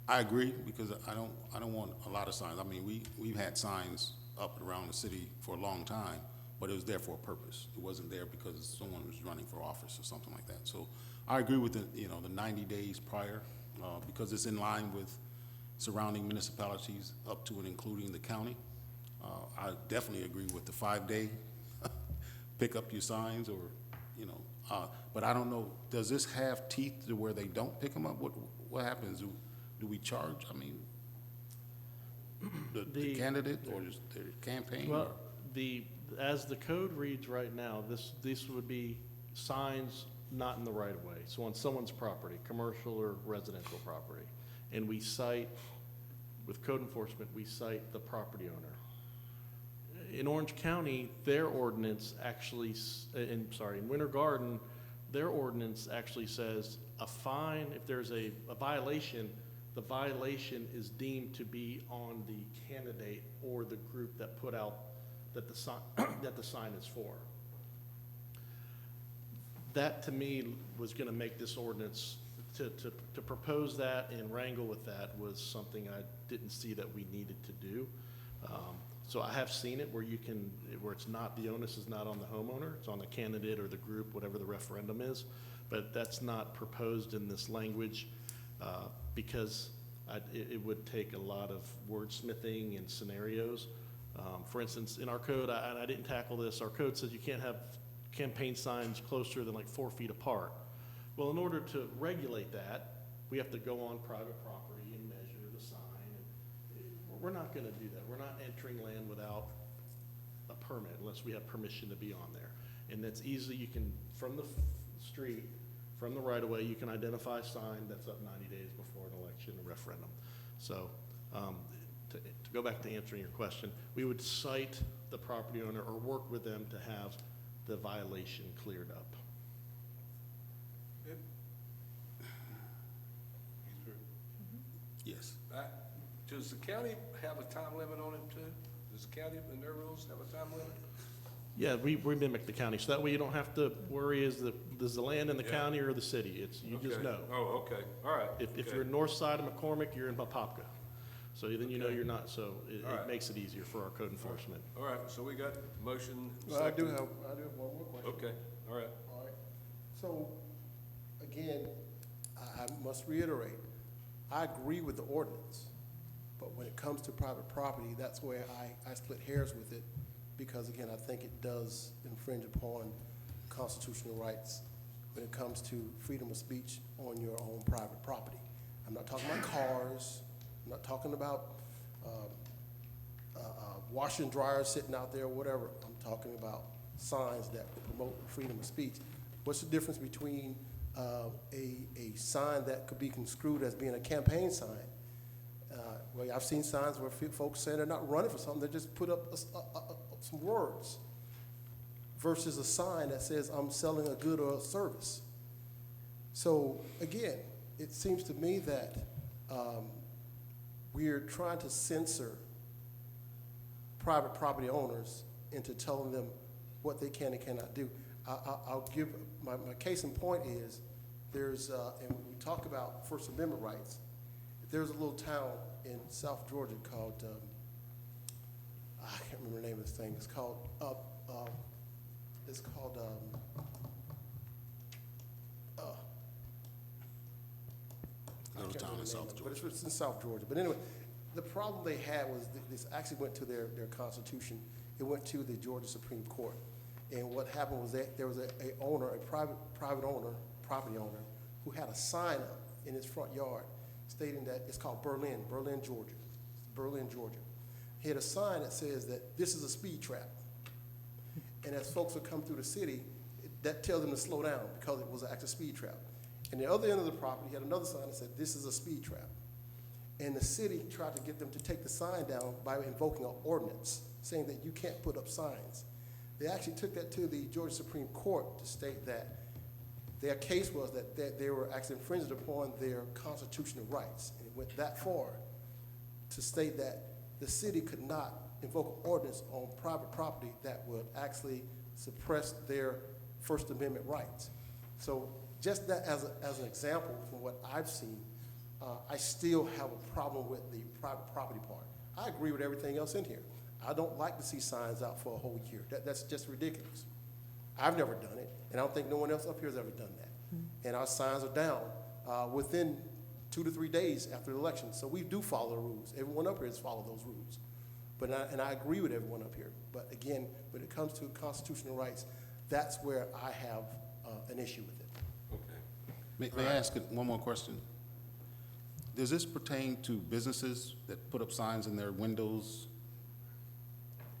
I agree, because I don't want a lot of signs. I mean, we've had signs up around the city for a long time, but it was there for a purpose. It wasn't there because someone was running for office or something like that. So I agree with the 90 days prior, because it's in line with surrounding municipalities up to and including the county. I definitely agree with the 5-day pick up your signs, or but I don't know, does this have teeth to where they don't pick them up? What happens? Do we charge? I mean, the candidate or just the campaign? Well, as the code reads right now, this would be signs not in the right of way. So on someone's property, commercial or residential property, and we cite, with code enforcement, we cite the property owner. In Orange County, their ordinance actually, in Winter Garden, their ordinance actually says a fine, if there's a violation, the violation is deemed to be on the candidate or the group that put out that the sign is for. That, to me, was gonna make this ordinance, to propose that and wrangle with that was something I didn't see that we needed to do. So I have seen it where where it's not, the onus is not on the homeowner, it's on the candidate or the group, whatever the referendum is, but that's not proposed in this language, because it would take a lot of wordsmithing and scenarios. For instance, in our code, and I didn't tackle this, our code says you can't have campaign signs closer than like 4 feet apart. Well, in order to regulate that, we have to go on private property and measure the sign. We're not gonna do that. We're not entering land without a permit unless we have permission to be on there. And that's easily, you can, from the street, from the right of way, you can identify a sign that's up 90 days before an election, a referendum. So to go back to answering your question, we would cite the property owner or work with them to have the violation cleared up. Yes. Does the county have a time limit on it too? Does the county in their rules have a time limit? Yeah, we mimic the county, so that way you don't have to worry, is the land in the Yeah. county or the city? It's, you just Okay. know. Oh, okay, all right. If okay. you're north side of McCormick, you're in Apopka. So then you know Okay. you're not, so it All right. makes it easier for our code enforcement. All right, so we got motion. Well, I do second. have one more question. Okay, all right. All right. So, again, I must reiterate, I agree with the ordinance, but when it comes to private property, that's where I split hairs with it, because again, I think it does infringe upon constitutional rights when it comes to freedom of speech on your own private property. I'm not talking about cars, I'm not talking about washer and dryer sitting out there or whatever. I'm talking about signs that promote freedom of speech. What's the difference between a sign that could be construed as being a campaign sign? Well, I've seen signs where folks say they're not running for something, they just put up some words, versus a sign that says, I'm selling a good or a service. So again, it seems to me that we're trying to censor private property owners into telling them what they can and cannot do. I'll give, my case in point is, there's, and we talk about First Amendment rights, there's a little town in South Georgia called, I can't remember the name of this thing, it's called, Little town in South but Georgia. it's in South Georgia. But anyway, the problem they had was this actually went to their constitution. It went to the Georgia Supreme Court. And what happened was that there was a private owner, property owner, who had a sign up in his front yard stating that it's called Berlin, Georgia. Berlin, Georgia. He had a sign that says that this is a speed trap. And as folks would come through the city, that tells them to slow down because it was an actual speed trap. And the other end of the property, he had another sign that said, this is a speed trap. And the city tried to get them to take the sign down by invoking an ordinance, saying that you can't put up signs. They actually took that to the Georgia Supreme Court to state that their case was that they were actually infringing upon their constitutional rights. And it went that far to state that the city could not invoke an ordinance on private property that would actually suppress their First Amendment rights. So just that as an example from what I've seen, I still have a problem with the private property part. I agree with everything else in here. I don't like to see signs out for a whole year. That's just ridiculous. I've never done it, and I don't think no one else up here has ever done that. And our signs are down within 2 to 3 days after the election. So we do follow the rules. Everyone up here has followed those rules. And I agree with everyone up here. But again, when it comes to constitutional rights, that's where I have an issue with it. Okay. May I ask one more question? Does this pertain to businesses that put up signs in their windows?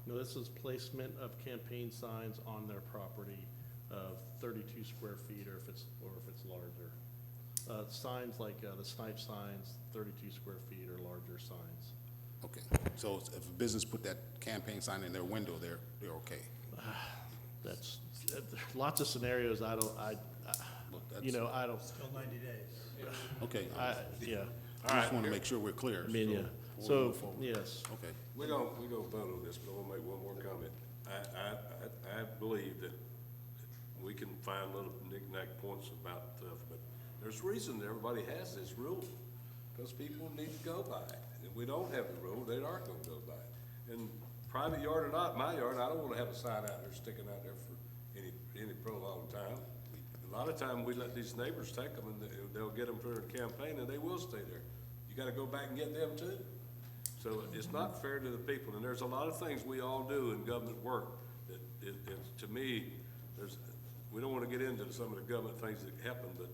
No, this is placement of campaign signs on their property of 32 square feet, or if it's larger. Signs like the snipe signs, 32 square feet or larger signs. Okay, so if a business put that campaign sign in their window, they're okay? That's lots of scenarios. I don't. Still 90 days. Okay. Yeah. I just want to make sure we're clear. I mean, yeah. before we So, move forward. yes. Okay. We're gonna vote on this, but I wanna make one more comment. I believe that we can find little knick-knack points about stuff, but there's reason everybody has this rule, because people need to go by it. If we don't have the rule, they aren't gonna go by it. And private yard or not, my yard, I don't wanna have a sign out there sticking out there for any prolonged time. A lot of time, we let these neighbors take them, and they'll get them for their campaign, and they will stay there. You gotta go back and get them too. So it's not fair to the people, and there's a lot of things we all do in government work that, to me, we don't wanna get into some of the government things that happen, but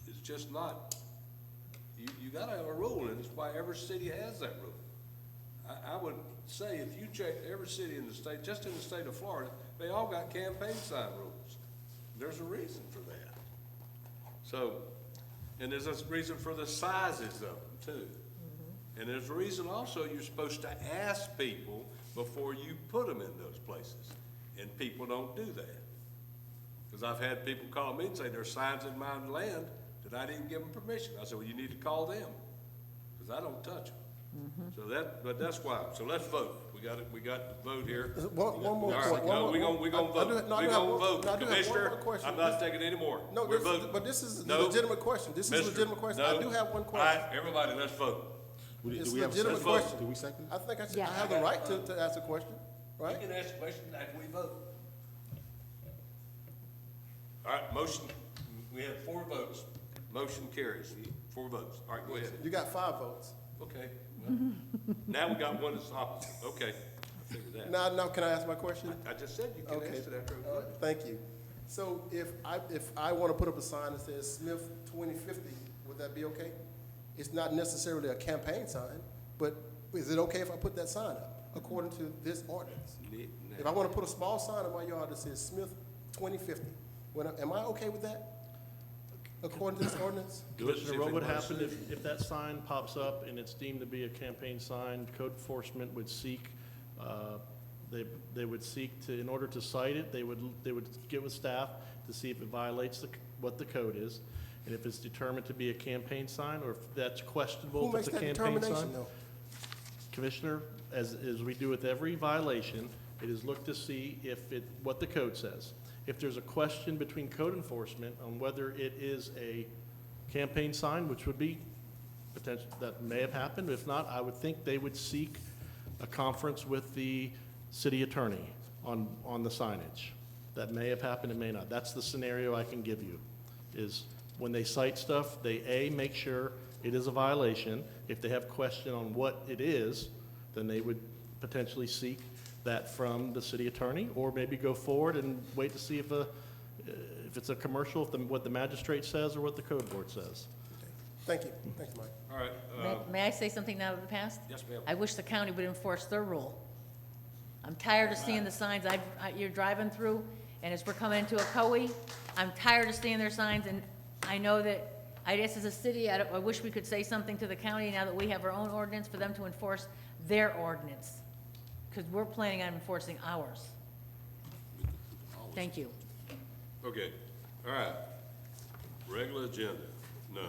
it's just not, you gotta have a rule, and it's why every city has that rule. I would say if you check every city in the state, just in the state of Florida, they all got campaign sign rules. There's a reason for that. So, and there's a reason for the sizes of them too. And there's a reason also you're supposed to ask people before you put them in those places. And people don't do that. Because I've had people call me and say there's signs in my land that I didn't give them permission. I said, well, you need to call them, because I don't touch them. So but that's why. So let's vote. We we got the vote here. One more All question. right, no, we gonna I do vote. have- no, I We do have gonna one- vote. no, I do have one Commissioner, more question. I'm not taking any more. No, We're this is, voting. but this is a No. legitimate question. This is a Mister, legitimate question. no. I do have one All question. right, everybody, let's vote. It's Do a we have a legitimate second? question. Do we second? I think I should, Yeah. I have the right to ask a question, right? You can ask a question after we vote. All right, motion, we have 4 votes. Motion carries, 4 votes. All right, go ahead. You got 5 votes. Okay. Well, now we got one that's opposite. Okay, I figured that. Now, can I ask my question? I just said you can Okay. ask it after we All right, vote. thank you. So if I want to put up a sign that says Smith 2050, would that be okay? It's not necessarily a campaign sign, but is it okay if I put that sign up according to this ordinance? If I want to put a small sign in my yard that says Smith 2050, am I okay with that according to this ordinance? Do it, see Commissioner, if what it would works. happen if that sign pops up and it's deemed to be a campaign sign? Code enforcement would seek, they would seek to, in order to cite it, they would get with staff to see if it violates what the code is. And if it's determined to be a campaign sign, or if that's questionable, Who if it's makes a that campaign determination sign. though? Commissioner, as we do with every violation, it is looked to see what the code says. If there's a question between code enforcement on whether it is a campaign sign, which would be potential, that may have happened. If not, I would think they would seek a conference with the city attorney on the signage. That may have happened, it may not. That's the scenario I can give you, is when they cite stuff, they make sure it is a violation. If they have question on what it is, then they would potentially seek that from the city attorney, or maybe go forward and wait to see if it's a commercial, what the magistrate says or what the code board says. Thank you. Thanks, Mike. All right, May I say something now to the past? yes, ma'am. I wish the county would enforce their rule. I'm tired of seeing the signs you're driving through, and as we're coming into Ocoee, I'm tired of seeing their signs, and I know that, I guess as a city, I wish we could say something to the county now that we have our own ordinance for them to enforce their ordinance, because we're planning on enforcing ours. Thank you. Okay, all right. Regular agenda, none.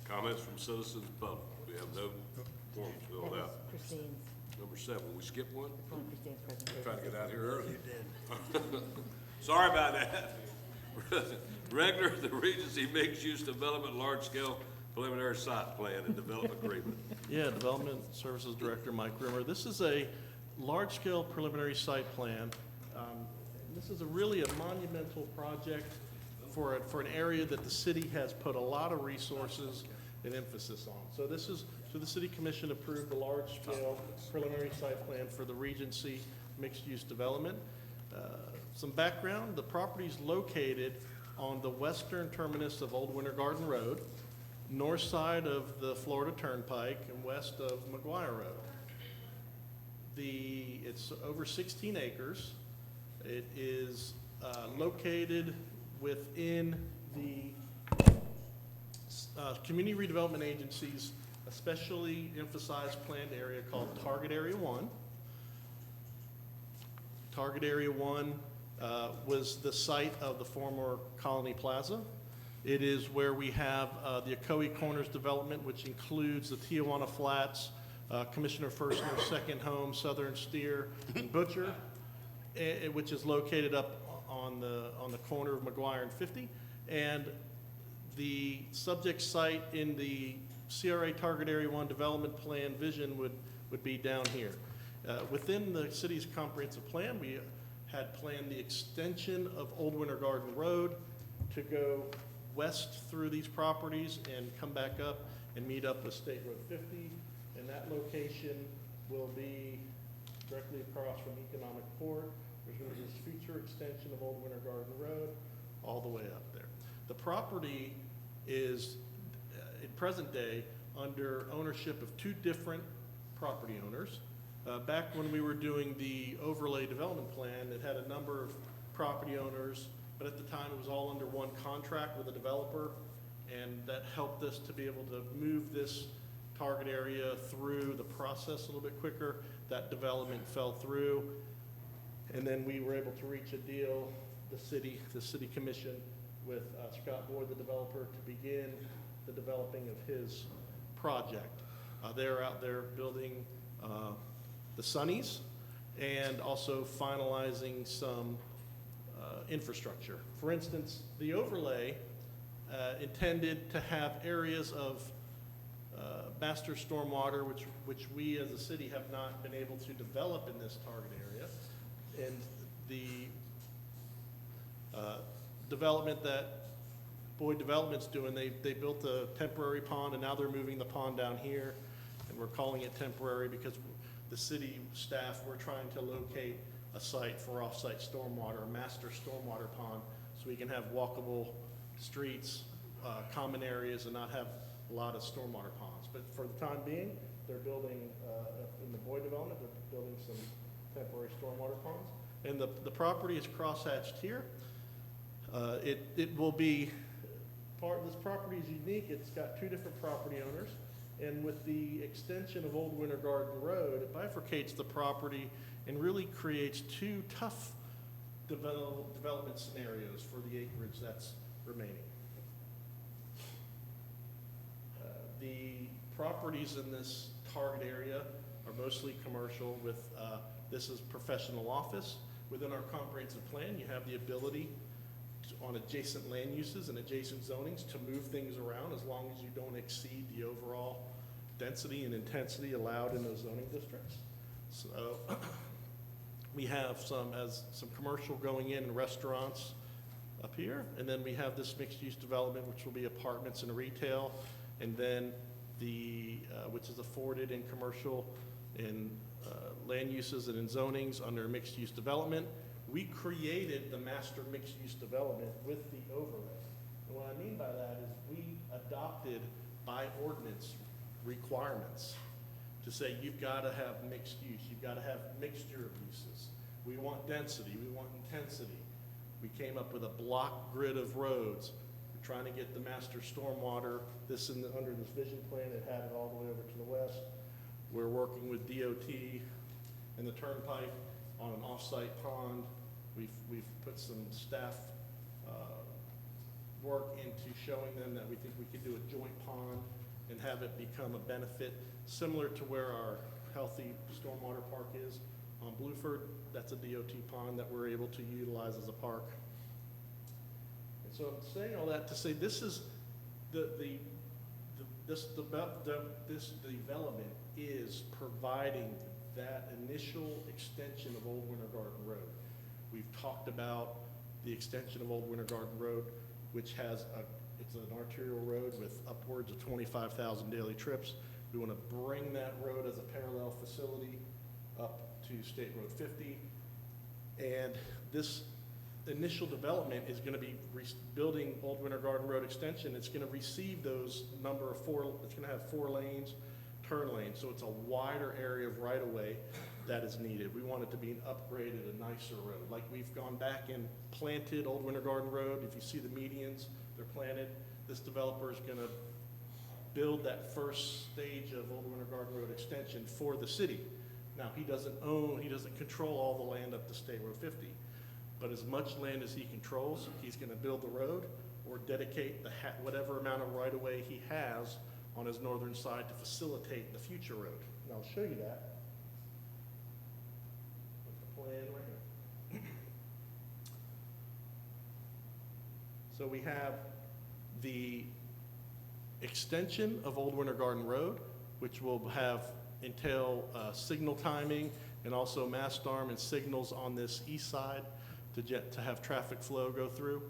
Comments from citizens and public. We have no forms filled out. Christine's, Number 7, we skip one? Christine's presentation. Trying to get out here early. You did. Sorry about that. Regular, the Regency mixed-use development, large-scale preliminary site plan and development agreement. Yeah, Development Services Director Mike Rimmer. This is a large-scale preliminary site plan. This is really a monumental project for an area that the city has put a lot of resources and emphasis on. So the City Commission approved the large-scale preliminary site plan for the Regency mixed-use development. Some background, the property is located on the western terminus of Old Winter Garden Road, north side of the Florida Turnpike, and west of McGuire Road. It's over 16 acres. It is located within the Community Redevelopment Agency's especially emphasized planned area called Target Area 1. Target Area 1 was the site of the former Colony Plaza. It is where we have the Ocoee Corners development, which includes the Tijuana Flats, Commissioner Firstner's second home, Southern Steer, and Butcher, which is located up on the corner of McGuire and 50. And the subject site in the CRA Target Area 1 development plan vision would be down here. Within the city's comprehensive plan, we had planned the extension of Old Winter Garden Road to go west through these properties and come back up and meet up with State Road 50. And that location will be directly across from Economic Port. There's going to be this future extension of Old Winter Garden Road all the way up there. The property is, in present day, under ownership of 2 different property owners. Back when we were doing the overlay development plan, it had a number of property owners, but at the time it was all under one contract with a developer, and that helped us to be able to move this target area through the process a little bit quicker. That development fell through, and then we were able to reach a deal, the city commission, with Scott Boyd, the developer, to begin the developing of his project. They're out there building the Sunnies, and also finalizing some infrastructure. For instance, the overlay intended to have areas of master stormwater, which we as a city have not been able to develop in this target area. And the development that Boyd Development's doing, they built a temporary pond, and now they're moving the pond down here, and we're calling it temporary because the city staff, we're trying to locate a site for off-site stormwater, a master stormwater pond, so we can have walkable streets, common areas, and not have a lot of stormwater ponds. But for the time being, they're building, in the Boyd development, they're building some temporary stormwater ponds. And the property is crosshatched here. It will be, this property is unique. It's got two different property owners. And with the extension of Old Winter Garden Road, it bifurcates the property and really creates two tough development scenarios for the acreage that's remaining. The properties in this target area are mostly commercial with, this is professional office. Within our comprehensive plan, you have the ability on adjacent land uses and adjacent zonings to move things around as long as you don't exceed the overall density and intensity allowed in those zoning districts. So we have some commercial going in and restaurants up here, and then we have this mixed-use development, which will be apartments and retail, and then which is afforded in commercial in land uses and in zonings under mixed-use development. We created the master mixed-use development with the overlay. And what I mean by that is we adopted by ordinance requirements to say you've got to have mixed use, you've got to have mixture of uses. We want density, we want intensity. We came up with a block grid of roads. We're trying to get the master stormwater, under this vision plan, it had it all the way over to the west. We're working with DOT and the Turnpike on an off-site pond. We've put some staff work into showing them that we think we could do a joint pond and have it become a benefit similar to where our healthy stormwater park is on Blueford. That's a DOT pond that we're able to utilize as a park. And so I'm saying all that to say this is this development is providing that initial extension of Old Winter Garden Road. We've talked about the extension of Old Winter Garden Road, which has it's an arterial road with upwards of 25,000 daily trips. We want to bring that road as a parallel facility up to State Road 50. And this initial development is going to be building Old Winter Garden Road extension. It's going to receive those it's going to have 4 lanes, turn lanes. So it's a wider area of right-of-way that is needed. We want it to be an upgraded, a nicer road. Like we've gone back and planted Old Winter Garden Road. If you see the medians, they're planted. This developer is going to build that first stage of Old Winter Garden Road extension for the city. Now, he doesn't control all the land up to State Road 50, but as much land as he controls, he's going to build the road or dedicate whatever amount of right-of-way he has on his northern side to facilitate the future road. And I'll show you that. Plan right here. So we have the extension of Old Winter Garden Road, which will entail signal timing and also mast arm and signals on this east side to have traffic flow go through.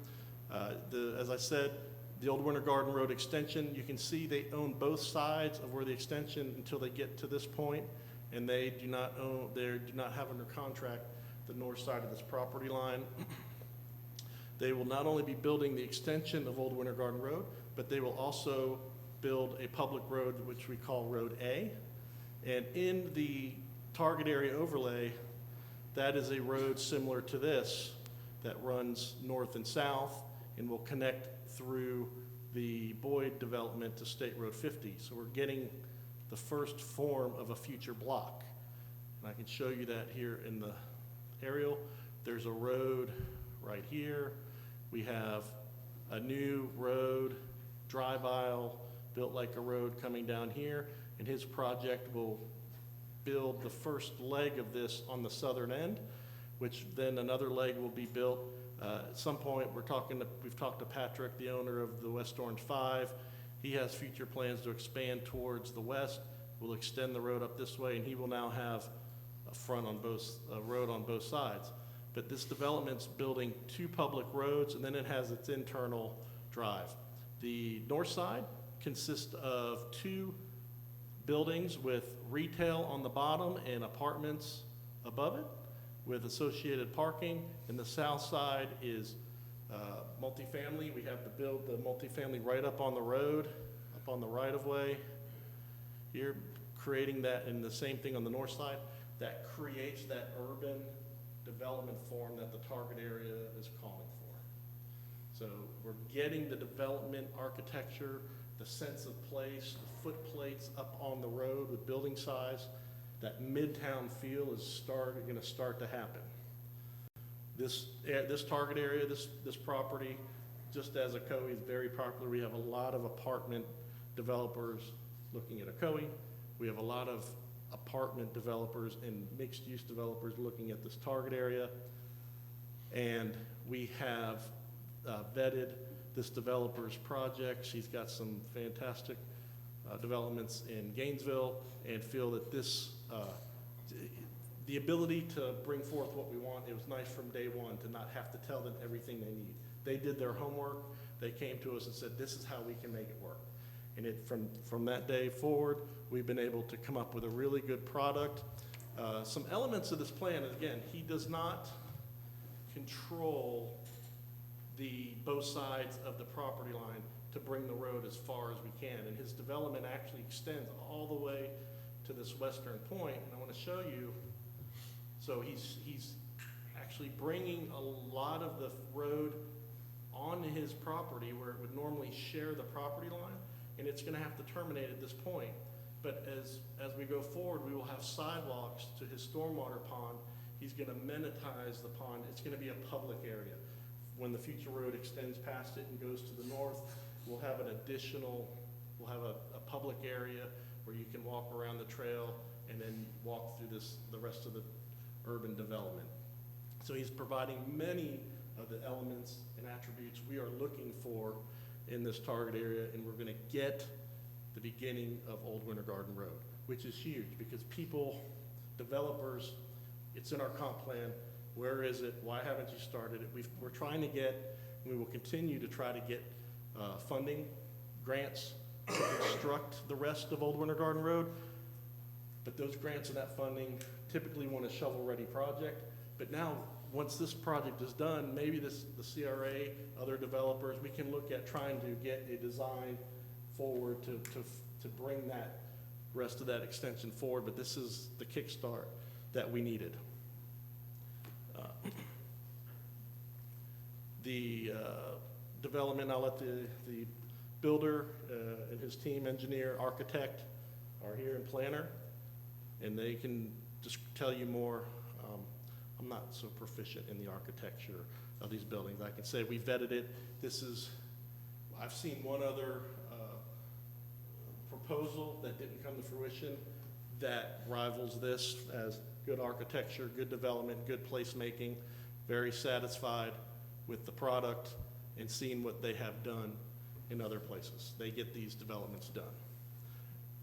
As I said, the Old Winter Garden Road extension, you can see they own both sides of where the extension until they get to this point, and they do not have under contract the north side of this property line. They will not only be building the extension of Old Winter Garden Road, but they will also build a public road which we call Road A. And in the target area overlay, that is a road similar to this that runs north and south and will connect through the Boyd development to State Road 50. So we're getting the first form of a future block. And I can show you that here in the aerial. There's a road right here. We have a new road, drive aisle, built like a road coming down here, and his project will build the first leg of this on the southern end, which then another leg will be built. At some point, we've talked to Patrick, the owner of the West Orange 5. He has future plans to expand towards the west. We'll extend the road up this way, and he will now have a road on both sides. But this development's building 2 public roads, and then it has its internal drive. The north side consists of 2 buildings with retail on the bottom and apartments above it, with associated parking, and the south side is multifamily. We have to build the multifamily right up on the road, up on the right-of-way here, creating that, and the same thing on the north side. That creates that urban development form that the target area is calling for. So we're getting the development architecture, the sense of place, the foot plates up on the road with building size. That midtown feel is going to start to happen. This target area, this property, just as Ocoee is very popular, we have a lot of apartment developers looking at Ocoee. We have a lot of apartment developers and mixed-use developers looking at this target area. And we have vetted this developer's project. She's got some fantastic developments in Gainesville, and feel that this, the ability to bring forth what we want, it was nice from day one to not have to tell them everything they need. They did their homework. They came to us and said, this is how we can make it work. And from that day forward, we've been able to come up with a really good product. Some elements of this plan, and again, he does not control both sides of the property line to bring the road as far as we can. And his development actually extends all the way to this western point. And I want to show you, so he's actually bringing a lot of the road onto his property where it would normally share the property line, and it's going to have to terminate at this point. But as we go forward, we will have sidewalks to his stormwater pond. He's going to amenitize the pond. It's going to be a public area. When the future road extends past it and goes to the north, we'll have we'll have a public area where you can walk around the trail and then walk through the rest of the urban development. So he's providing many of the elements and attributes we are looking for in this target area, and we're gonna get the beginning of Old Winter Garden Road, which is huge because developers, it's in our comp plan. Where is it? Why haven't you started it? We're trying to get, and we will continue to try to get funding, grants to construct the rest of Old Winter Garden Road. But those grants and that funding typically want a shovel-ready project. But now, once this project is done, maybe the CRA, other developers, we can look at trying to get a design forward to bring that rest of that extension forward. But this is the kickstart that we needed. The development, I'll let the builder and his team, engineer, architect, are here, and planner, and they can just tell you more. I'm not so proficient in the architecture of these buildings. I can say we vetted it. I've seen one other proposal that didn't come to fruition that rivals this as good architecture, good development, good placemaking, very satisfied with the product and seeing what they have done in other places. They get these developments done.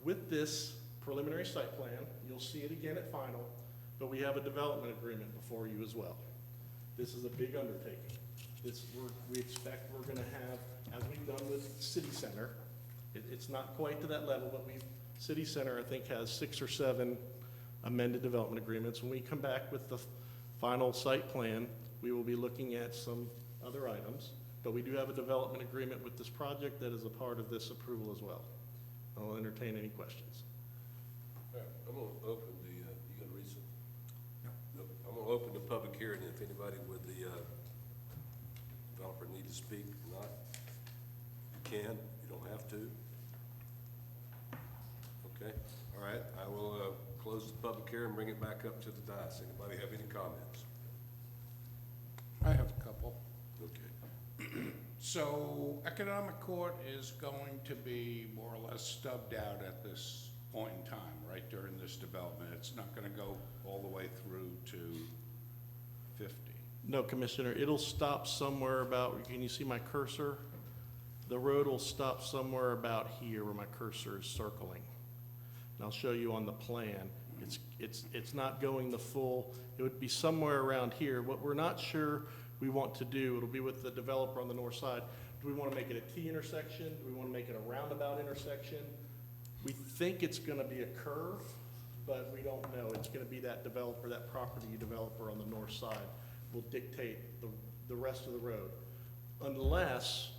With this preliminary site plan, you'll see it again at final, but we have a development agreement before you as well. This is a big undertaking. We expect we're gonna have, as we've done with City Center, it's not quite to that level, but City Center, I think, has 6 or 7 amended development agreements. When we come back with the final site plan, we will be looking at some other items, but we do have a development agreement with this project that is a part of this approval as well. I'll entertain any questions. All right, I'm gonna open you gonna read some? No. Nope. I'm gonna open the public hearing, if anybody with the developer need to speak or not, you can, you don't have to. Okay, all right, I will close the public hearing and bring it back up to the dais. Anybody have any comments? I have a couple. Okay. So Economic Court is going to be more or less stubbed out at this point in time, right, during this development. that's not gonna go all the way through to 50? No, Commissioner, it'll stop somewhere about, can you see my cursor? The road will stop somewhere about here where my cursor is circling. And I'll show you on the plan. It's not going the full, it would be somewhere around here. What we're not sure we want to do, it'll be with the developer on the north side. Do we want to make it a T intersection? Do we want to make it a roundabout intersection? We think it's going to be a curve, but we don't know. It's going to be that developer, that property developer on the north side will dictate the rest of the road. Unless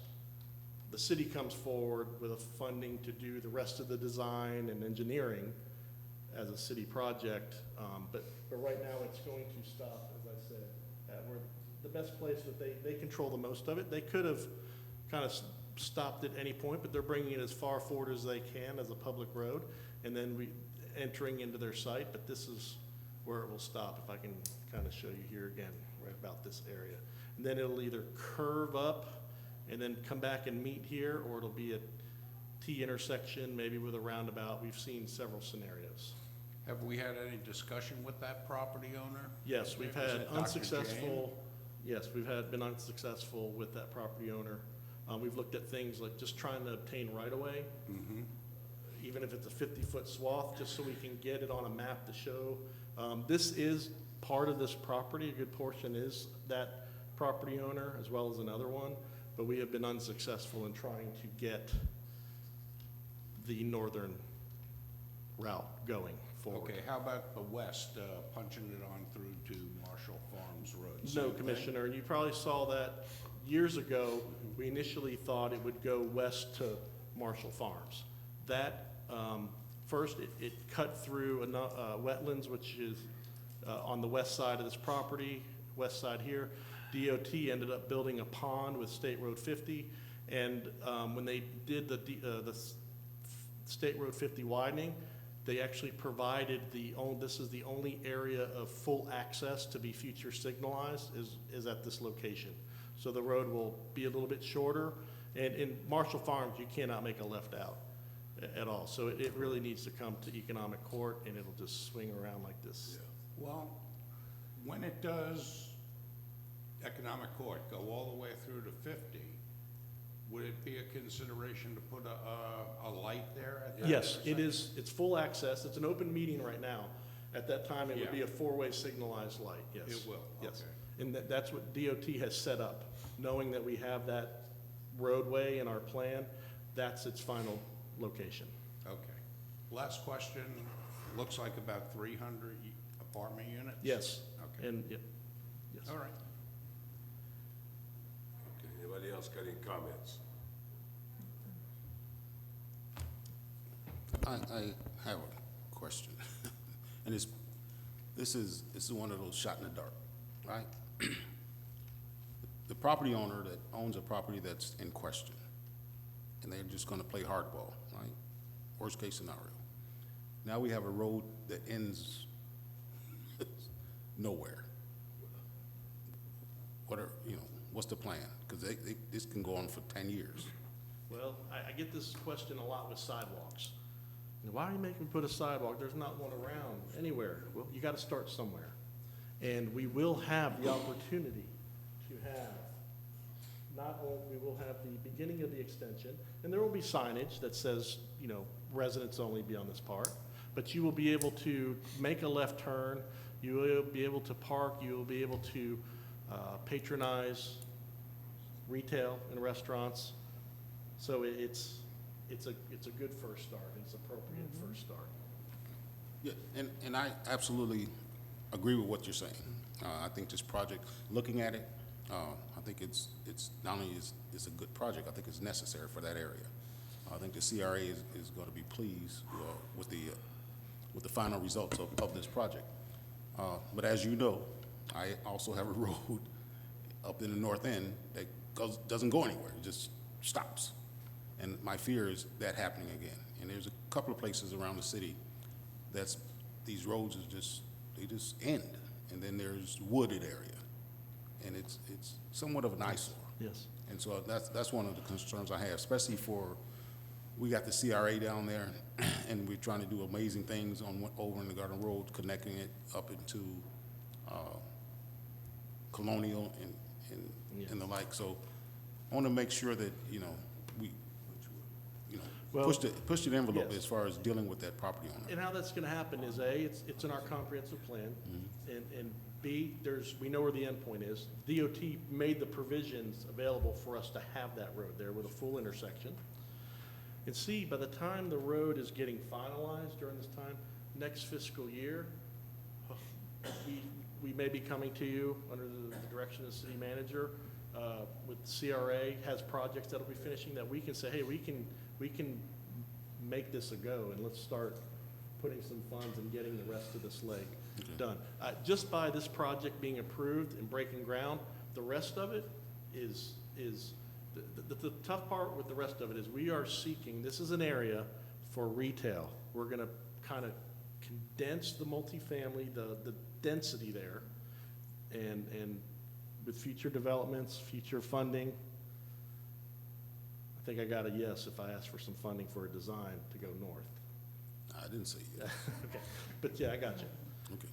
the city comes forward with a funding to do the rest of the design and engineering as a city project. But right now, it's going to stop, as I said, at where the best place that they control the most of it. They could have kind of stopped at any point, but they're bringing it as far forward as they can as a public road, and then entering into their site. But this is where it will stop, if I can kind of show you here again, right about this area. And then it'll either curve up and then come back and meet here, or it'll be a T intersection, maybe with a roundabout. We've seen several scenarios. Have we had any discussion with that property owner? Yes, we've Is had it Dr. unsuccessful, yes, we've been unsuccessful with that property owner. We've looked at things like just trying to obtain right-of-way, even if it's a 50-foot swath, just so we can get it on a map to show. This is part of this property. A good portion is that property owner, as well as another one, but we have been unsuccessful in trying to get the northern route going forward. Okay, how about the west, punching it on through to Marshall Farms Road? No, Same thing? Commissioner, and you probably saw that years ago. We initially thought it would go west to Marshall Farms. That, first, it cut through wetlands, which is on the west side of this property, west side here. DOT ended up building a pond with State Road 50, and when they did the State Road 50 widening, they actually provided this is the only area of full access to be future signalized is at this location. So the road will be a little bit shorter, and in Marshall Farms, you cannot make a left out at all. So it really needs to come to economic court, and it'll just swing around like this. Yeah. Well, when it does economic court go all the way through to 50, would it be a consideration to put a light there at that Yes, it intersection? is. It's full access. It's an open meeting right now. At that time, it would be a four-way signalized light, yes. It will, Yes. okay. And that's what DOT has set up. Knowing that we have that roadway in our plan, that's its final location. Okay. Last question, looks like about 300 apartment units? Yes. Okay. And, yep, yes. All right. Okay, anybody else got any comments? I have a question. And this is one of those shot in the dark, right? The property owner that owns a property that's in question, and they're just gonna play hardball, right? Worst case scenario. Now we have a road that ends nowhere. What's the plan? Because this can go on for 10 years. Well, I get this question a lot with sidewalks. Why are you making me put a sidewalk? There's not one around anywhere. Well, you gotta start somewhere. And we will have the opportunity to have, not only, we will have the beginning of the extension, and there will be signage that says, residents only be on this part, but you will be able to make a left turn, you will be able to park, you will be able to patronize retail and restaurants. So it's a good first start. It's appropriate first start. Yeah, and I absolutely agree with what you're saying. I think this project, looking at it, I think it's not only is a good project, I think it's necessary for that area. I think the CRA is going to be pleased with the final results of this project. But as you know, I also have a road up in the north end that doesn't go anywhere. It just stops. And my fear is that happening again. And there's a couple of places around the city these roads they just end. And then there's wooded area. And it's somewhat of an eyesore. Yes. And so that's one of the concerns I have, especially for we got the CRA down there, and we're trying to do amazing things over in the Garden Road, connecting it up into Colonial and the like. So I want to make sure that, we, Well, push the envelope yes. as far as dealing with that property owner. And how that's gonna happen is A, it's in our comprehensive plan, and B, we know where the endpoint is. DOT made the provisions available for us to have that road there with a full intersection. And C, by the time the road is getting finalized during this time, next fiscal year, we may be coming to you under the direction of the city manager, with CRA, has projects that'll be finishing that we can say, hey, we can make this a go, and let's start putting some funds and getting the rest of this leg done. Just by this project being approved and breaking ground, the rest of it is the tough part with the rest of it is we are seeking, this is an area for retail. We're gonna kind of condense the multifamily, the density there, and with future developments, future funding, I think I got a yes if I asked for some funding for a design to go north. I didn't say yes. Okay, but yeah, I got you. Okay.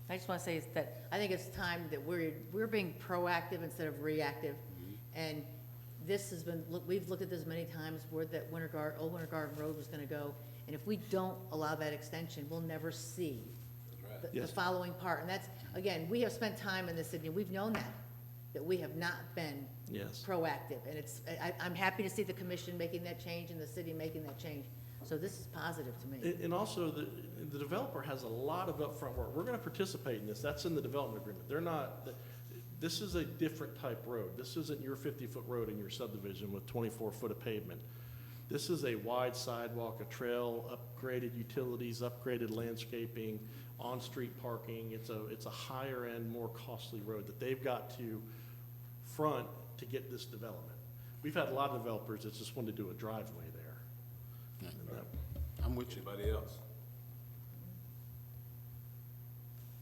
I just want to say is that I think it's time that we're being proactive instead of reactive. And this has been, we've looked at this many times, where that Old Winter Garden Road was gonna go. And if we don't allow that extension, we'll never see the Yes. following part. And that's, again, we have spent time in this city, and we've known that we have not been Yes. proactive. And I'm happy to see the commission making that change and the city making that change. So this is positive to me. And also, the developer has a lot of upfront work. We're gonna participate in this. That's in the development agreement. They're not, this is a different type road. This isn't your 50-foot road in your subdivision with 24-foot of pavement. This is a wide sidewalk, a trail, upgraded utilities, upgraded landscaping, on-street parking. It's a higher end, more costly road that they've got to front to get this development. We've had a lot of developers that just want to do a driveway there. I'm with you. Anybody else?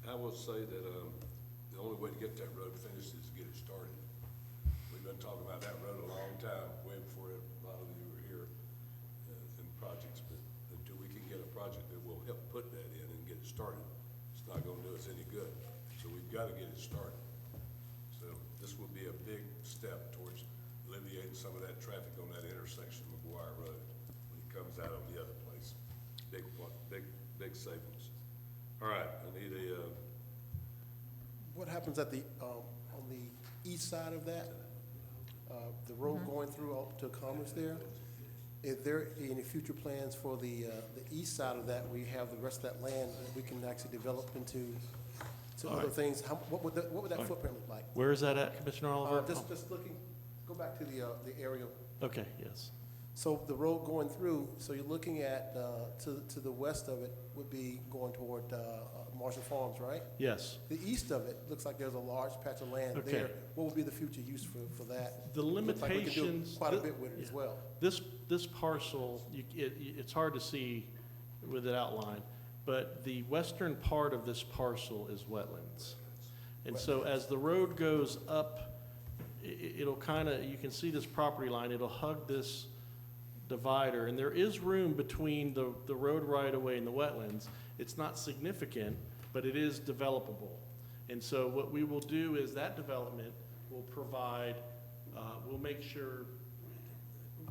I will say that, the only way to get that road finished is to get it started. We've been talking about that road a long time, way before a lot of you were here, in projects, but until we can get a project that will help put that in and get it started, it's not gonna do us any good. So we've gotta get it started. So this will be a big step towards alleviating some of that traffic on that intersection of McGuire Road when it comes out of the other place. Big savings. All right, I need What happens at the, on the east side of that? The road going through up to Commerce there? Is there any future plans for the east side of that, where you have the rest of that land that we can actually develop into other things? What would that footprint look like? Where is that at, Commissioner Oliver? Just looking, go back to the aerial. Okay, yes. So the road going through, so you're looking at, to the west of it would be going toward Marshall Farms, right? Yes. The east of it, looks like there's a large patch of land Okay. there. What would be the future use for that? The Looks like we could do limitations. quite a bit with it as well. This parcel, it's hard to see with it outlined, but the western part of this parcel is wetlands. And so as the road goes up, it'll kind of, you can see this property line, it'll hug this divider, and there is room between the road right-of-way and the wetlands. It's not significant, but it is developable. And so what we will do is that development will provide, we'll make sure,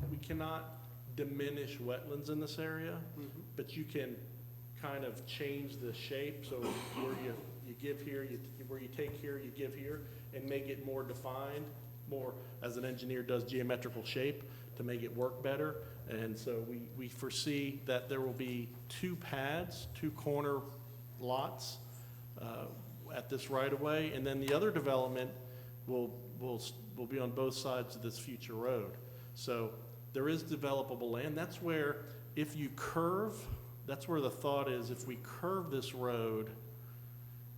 we cannot diminish wetlands in this area, but you can kind of change the shape, so where you give here, where you take here, you give here, and make it more defined, more, as an engineer does, geometrical shape to make it work better. And so we foresee that there will be two pads, two corner lots at this right-of-way, and then the other development will be on both sides of this future road. So there is developable land. That's where, if you curve, that's where the thought is, if we curve this road,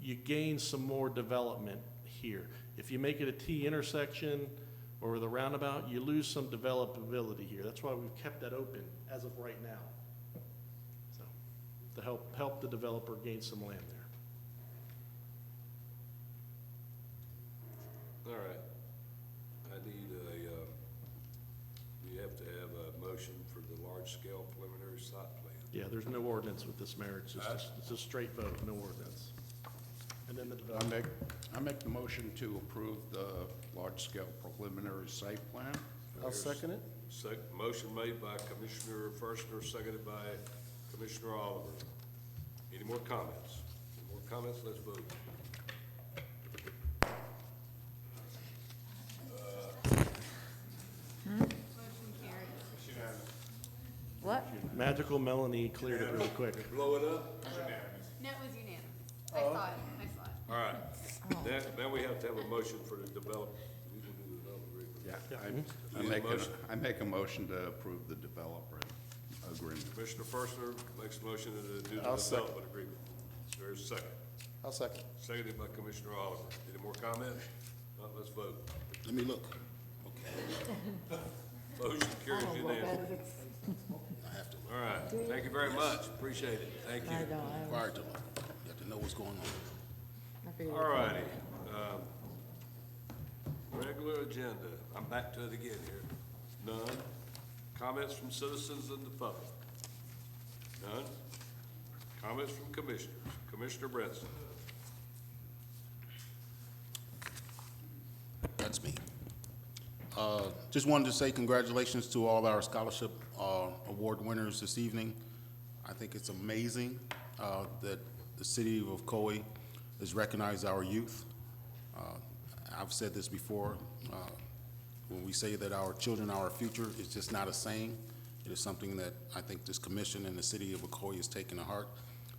you gain some more development here. If you make it a T intersection or the roundabout, you lose some developability here. That's why we've kept that open as of right now. So, to help the developer gain some land there. All right. I need we have to have a motion for the with this, Mayor. It's a straight vote, no ordinance. And then the development. I make the motion to approve the large-scale preliminary site plan. I'll second it. Motion made by Commissioner Firstner, seconded by Commissioner Oliver. Any more comments? Any more comments? Let's vote. What? Magical Melanie cleared it really quick. Blow it up? No, it was unanimous. I saw it. All right. Now we have to have a motion for the development. We can do the development agreement. Yeah, I make a motion to approve the developer agreement. Commissioner Firstner makes a motion to do the I'll second. development agreement. Is there a second? I'll second. Seconded by Commissioner Oliver. Any more comments? Let's vote. Let me look. Okay. Motion carries unanimously. I have to look. All right. Thank you very much. Appreciate it. Thank you. Required to look. You have to know what's going on. All righty. Regular agenda. I'm back to it again here. None. Comments from citizens and the public? None. Comments from commissioners? Commissioner Brinson. That's me. Just wanted to say congratulations to all our scholarship award winners this evening. I think it's amazing that the city of Ocoee has recognized our youth. I've said this before. When we say that our children are our future, it's just not a saying. It is something that I think this commission and the city of Ocoee has taken to heart.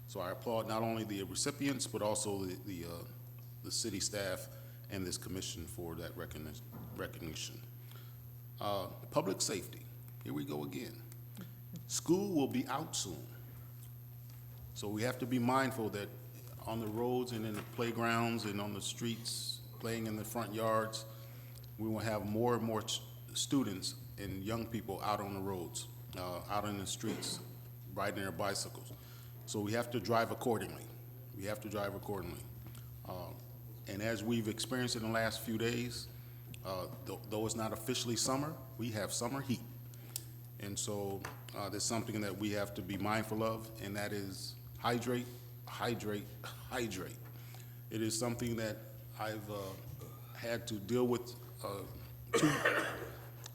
So I applaud not only the recipients, but also the city staff and this commission for that recognition. Public safety, here we go again. School will be out soon. So we have to be mindful that on the roads and in the playgrounds and on the streets, playing in the front yards, we will have more and more students and young people out on the roads, out in the streets, riding their bicycles. So we have to drive accordingly. We have to drive accordingly. And as we've experienced in the last few days, though it's not officially summer, we have summer heat. And so there's something that we have to be mindful of, and that is hydrate, hydrate, hydrate. It is something that I've had to deal with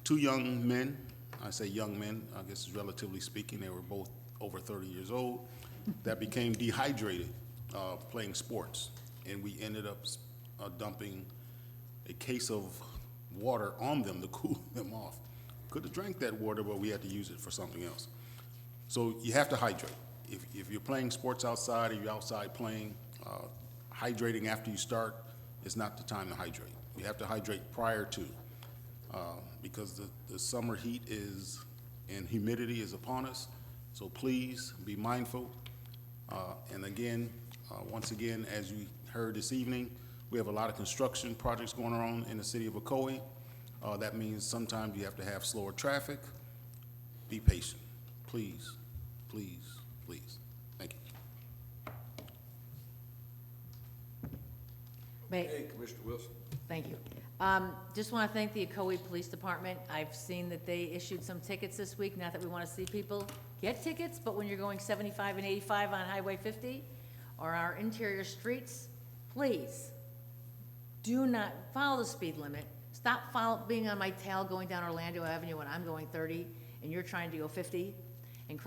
two young men. I say young men, I guess relatively speaking, they were both over 30 years old, that became dehydrated playing sports. And we ended up dumping a case of water on them to cool them off. Could have drank that water, but we had to use it for something else. So you have to hydrate. If you're playing sports outside or you're outside playing, hydrating after you start is not the time to hydrate. You have to hydrate prior to, because the summer heat is and humidity is upon us. So please be mindful. And again, once again, as you heard this evening, we have a lot of construction projects going on in the city of Ocoee. That means sometimes you have to have slower traffic. Be patient. Please, please, please. Thank you. Hey, Commissioner Wilson. Thank you. Just want to thank the Ocoee Police Department. I've seen that they issued some tickets this week. Not that we want to see people get tickets, but when you're going 75 and 85 on Highway 50 or our interior streets, please do not follow the speed limit. Stop being on my tail going down Orlando Avenue when I'm going 30 and you're trying to go 50 and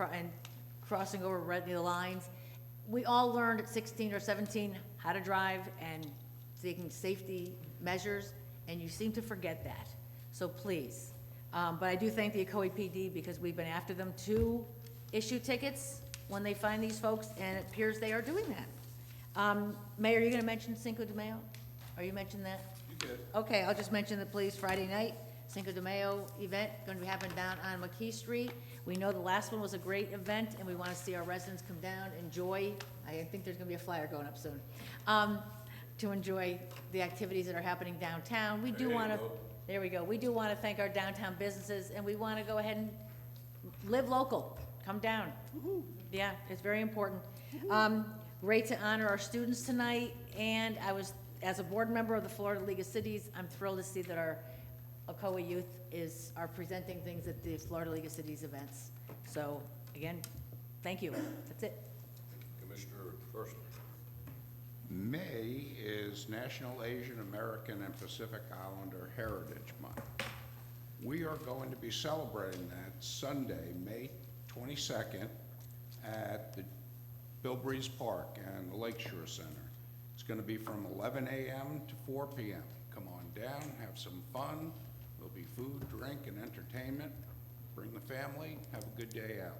crossing over red lines. We all learned at 16 or 17 how to drive and taking safety measures, and you seem to forget that. So please. But I do thank the Ocoee PD because we've been after them to issue tickets when they find these folks, and it appears they are doing that. Mayor, are you gonna mention Cinco De Mayo? Are you mentioning that? You can. Okay, I'll just mention that please, Friday night, Cinco de Mayo event, going to be happening down on McKee Street. We know the last one was a great event, and we want to see our residents come down, enjoy. I think there's going to be a flyer going up soon, to enjoy the activities that are happening downtown. We do want to, there we go. We do want to thank our downtown businesses, and we want to go ahead and live local. Come down. Yeah, it's very important. Great to honor our students tonight, and as a board member of the Florida League of Cities, I'm thrilled to see that our Ocoee youth are presenting things at the Florida League of Cities events. So again, thank you. That's it. May is National Asian American and Pacific Islander Heritage Month. We are going to be celebrating that Sunday, May 22nd, at the Bill Breeze Park and the Lakeshore Center. It's going to be from 11 a.m. to 4 p.m. Come on down, have some fun. There'll be food, drink, and entertainment. Bring the family, have a good day out.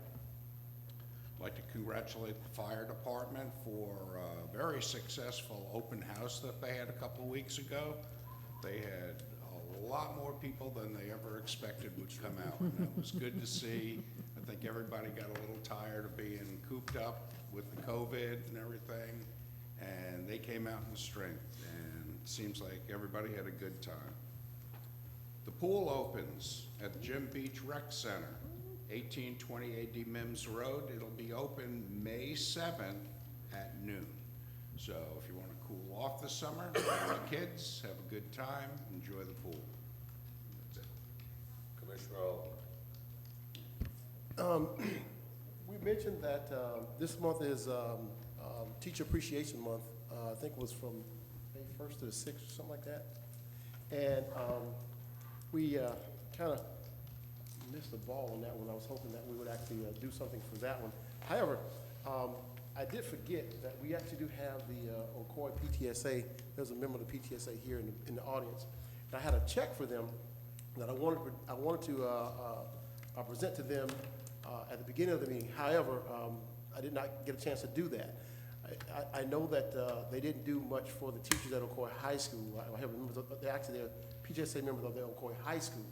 I'd like to congratulate the fire department for a very successful open house that they had a couple of weeks ago. They had a lot more people than they ever expected would come out, and it was good to see. I think everybody got a little tired of being cooped up with the COVID and everything, and they came out in strength, and it seems like everybody had a good time. The pool opens at the Jim Beach Rec Center, 1820 AD Mims Road. It'll be open May 7th at noon. So if you want to cool off this summer, bring the kids, have a good time, enjoy the pool. That's it. Commissioner Alden. We mentioned that this month is Teacher Appreciation Month. I think it was from May 1st to the 6th or something like that. And we kind of missed the ball on that one. I was hoping that we would actually do something for that one. However, I did forget that we actually do have the Ocoee PTSA. There's a member of the PTSA here in the audience. And I had a check for them that I wanted to present to them at the beginning of the meeting. However, I did not get a chance to do that. I know that they didn't do much for the teachers at Ocoee High School. I have members of, they're PTSA members of the Ocoee High School.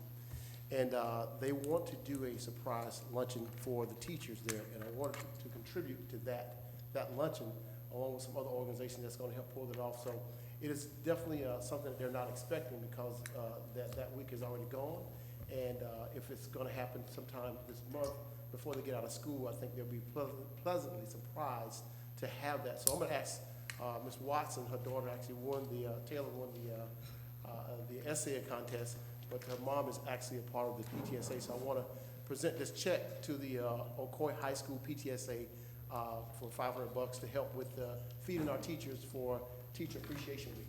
And they want to do a surprise luncheon for the teachers there. And I wanted to contribute to that luncheon along with some other organizations that's going to help pull it off. So it is definitely something that they're not expecting because that week is already gone. And if it's going to happen sometime this month before they get out of school, I think they'll be pleasantly surprised to have that. So I'm going to ask Ms. Watson, her daughter actually won Taylor won the essay contest, but her mom is actually a part of the PTSA. So I want to present this check to the Ocoee High School PTSA for $500 to help with feeding our teachers for Teacher Appreciation Week.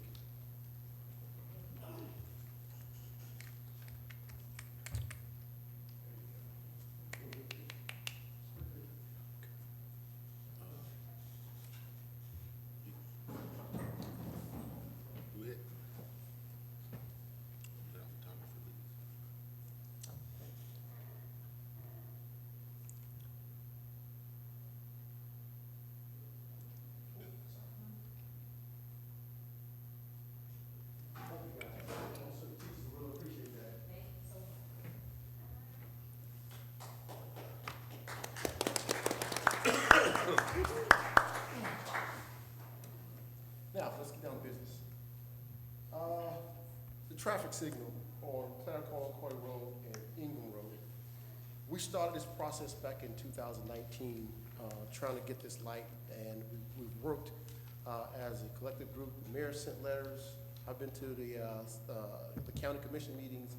Now, let's get down to business. The traffic signal on Clarendon Court Road and Ingham Road. We started this process back in 2019, trying to get this light, and we've worked as a collective group. The mayor sent letters. I've been to the county commission meetings,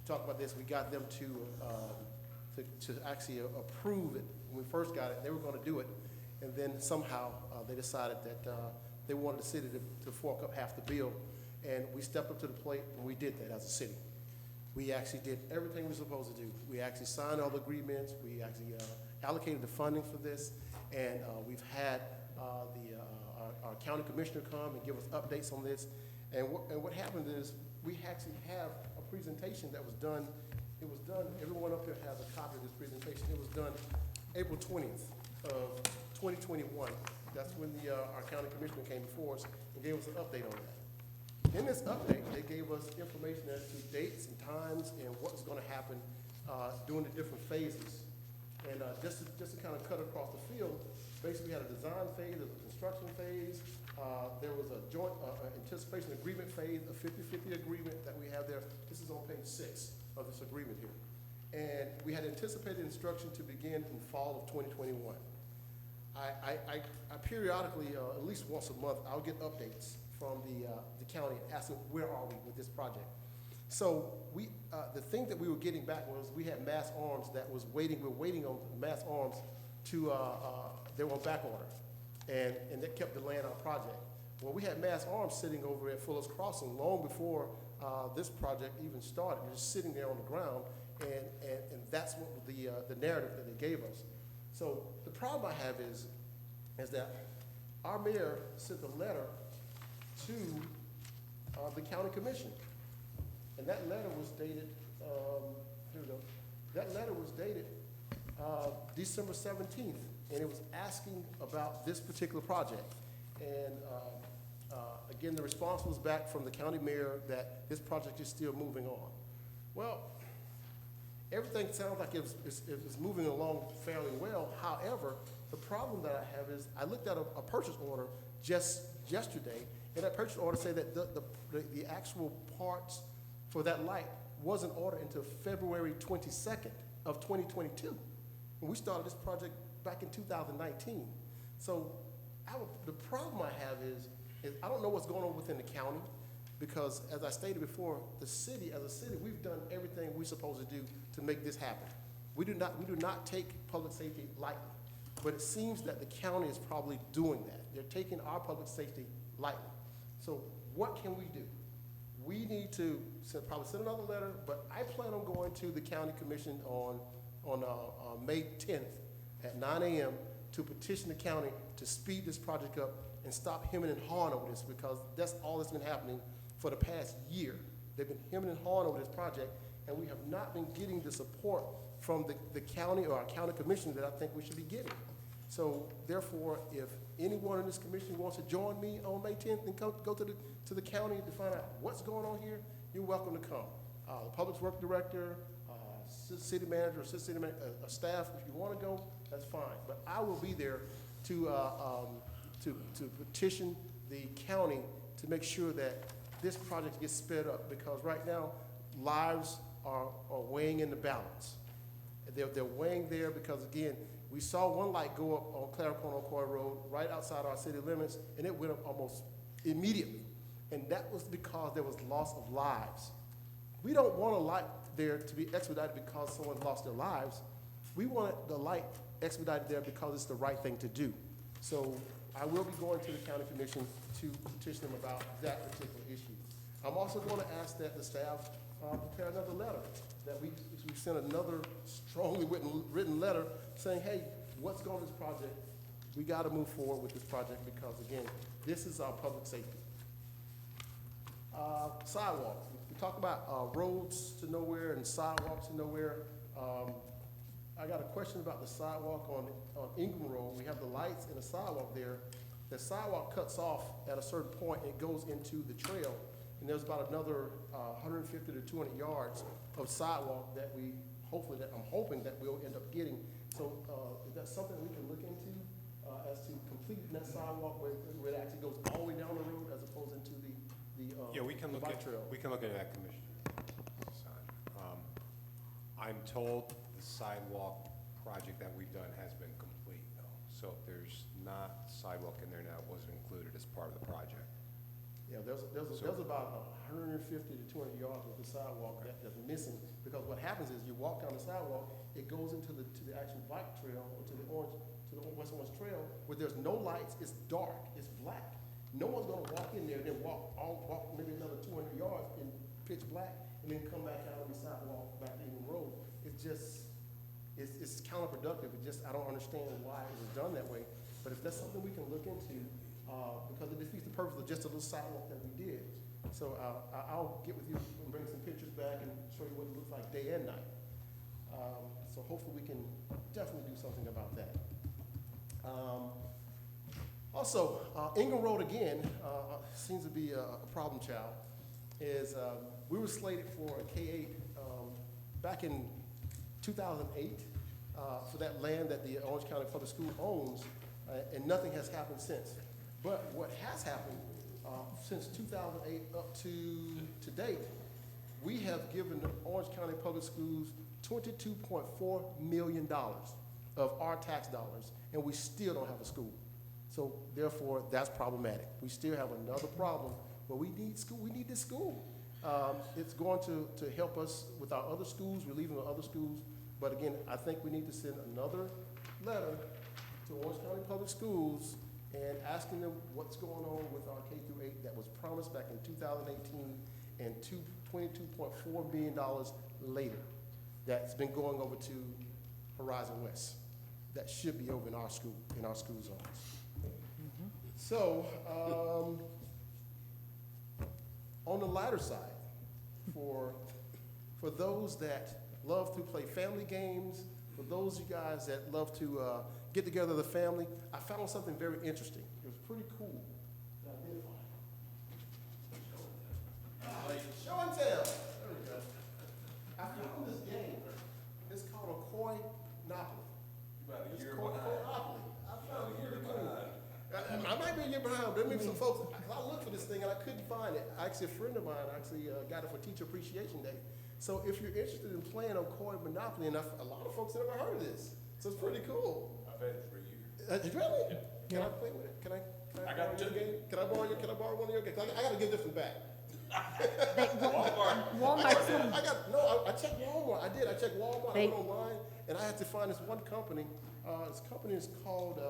talked about this. We got them to actually approve it. When we first got it, they were going to do it, and then somehow they decided that they wanted the city to fork up half the bill, and we stepped up to the plate, and we did that as a city. We actually did everything we were supposed to do. We actually signed all the agreements. We actually allocated the funding for this, and we've had our county commissioner come and give us updates on this. And what happened is we actually have a presentation that was done. It was done, everyone up here has a copy of this presentation. It was done April 20th of 2021. That's when our county commissioner came before us and gave us an update on that. In this update, they gave us information as to dates and times and what was going to happen during the different phases. And just to kind of cut across the field, basically we had a design phase, there was a construction phase, there was a joint anticipation agreement phase, a 50-50 agreement that we have there. This is on page 6 of this agreement here. And we had anticipated instruction to begin in fall of 2021. I periodically, at least once a month, I'll get updates from the county asking where are we with this project. So the thing that we were getting back was we had Mass Arms that was waiting. We were waiting on Mass Arms to they were on back order, and that kept delaying our project. Well, we had mass arms sitting over at Fuller's Crossing long before this project even started. They're just sitting there on the ground, and that's what the narrative that they gave us. So the problem I have is that our mayor sent a letter to the county commission, and that letter was dated. Here we go. That letter was dated December 17th, and it was asking about this particular project. And again, the response was back from the county mayor that this project is still moving on. Well, everything sounds like it's moving along fairly well. However, the problem that I have is I looked at a purchase order just yesterday, and that purchase order said that the actual parts for that light wasn't ordered until February 22nd of 2022. And we started this project back in 2019. So the problem I have is I don't know what's going on within the county, because as I stated before, the city, as a city, we've done everything we're supposed to do to make this happen. We do not take public safety lightly, but it seems that the county is probably doing that. They're taking our public safety lightly. So what can we do? We need to probably send another letter, but I plan on going to the county commission on May 10th at 9 a.m. to petition the county to speed this project up and stop hemming and hawing over this, because that's all that's been happening for the past year. They've been hemming and hawing over this project, and we have not been getting the support from the county or our county commission that I think we should be getting. So therefore, if anyone in this commission wants to join me on May 10th and go to the county to find out what's going on here, you're welcome to come. The public works director, city manager, assistant city manager, staff, if you want to go, that's fine. But I will be there to petition the county to make sure that this project gets sped up, because right now lives are weighing in the balance. They're weighing there because, again, we saw one light go up on Clarion Ocoee Road right outside our city limits, and it went up almost immediately. And that was because there was loss of lives. We don't want a light there to be expedited because someone lost their lives. We want the light expedited there because it's the right thing to do. So I will be going to the county commission to petition them about that particular issue. I'm also going to ask that the staff prepare another letter, that we send another strongly written letter saying, hey, what's going on with this project? We got to move forward with this project because, again, this is our public safety. Sidewalks. We talk about roads to nowhere and sidewalks to nowhere. I got a question about the sidewalk on Ingram Road. We have the lights and the sidewalk there. The sidewalk cuts off at a certain point and it goes into the trail. And there's about another 150 to 200 yards of sidewalk that I'm hoping that we'll end up getting. So is that something we can look into as to completing that sidewalk where it actually goes all the way down the road as opposed into the yeah, we can look bike at trail? we can look at that, Commissioner. I'm told the sidewalk project that we've done has been complete, though. So if there's not sidewalk in there now, it wasn't included as part of the project. Yeah, there's about 150 to 200 yards of the sidewalk that's missing, because what happens is you walk down the sidewalk, it goes into the actual bike trail, or to the West Orange Trail, where there's no lights, it's dark, it's black. No one's gonna walk in there and then walk maybe another 200 yards in pitch black, and then come back out on the sidewalk back to Ingram Road. It's counterproductive. I don't understand why it was done that way. But if that's something we can look into, because it defeats the purpose of just a little sidewalk that we did. So I'll get with you and bring some pictures back and show you what it looks like day and night. So hopefully we can definitely do something about that. Also, Ingram Road again seems to be a problem child. We were slated for a K-8 back in 2008 for that land that the Orange County Public School owns, and nothing has happened since. But what has happened since 2008 up to date, we have given the Orange County Public Schools $22.4 million of our tax dollars, and we still don't have a school. So therefore, that's problematic. We still have another problem, but we need school. We need this school. It's going to help us with our other schools, relieving our other schools. But again, I think we need to send another letter to Orange County Public Schools and asking them what's going on with our K through 8 that was promised back in 2018 and $22.4 million later that's been going over to Horizon West. That should be over in our school zones. So, on the lighter side, for those that love to play family games, for those of you guys that love to get together as a family, I found something very interesting. It was pretty cool. Show and tell. There we go. I found this game. It's called Ocoee Monopoly. About a year It's called behind. Monopoly. I found it pretty cool. behind. I might be a year behind. There may be some folks. I looked for this thing and I couldn't find it. Actually, a friend of mine got it for Teacher Appreciation Day. So if you're interested in playing Ocoee Monopoly, and a lot of folks have never heard of this, so it's pretty cool. I've had it for a year. Really? Can I play with it? Can I borrow your game? Can I borrow one of your games? I got to give this one back. Walmart's one. I checked Walmart. I did. I checked Walmart. I went online, and I had to find this one company. This company is called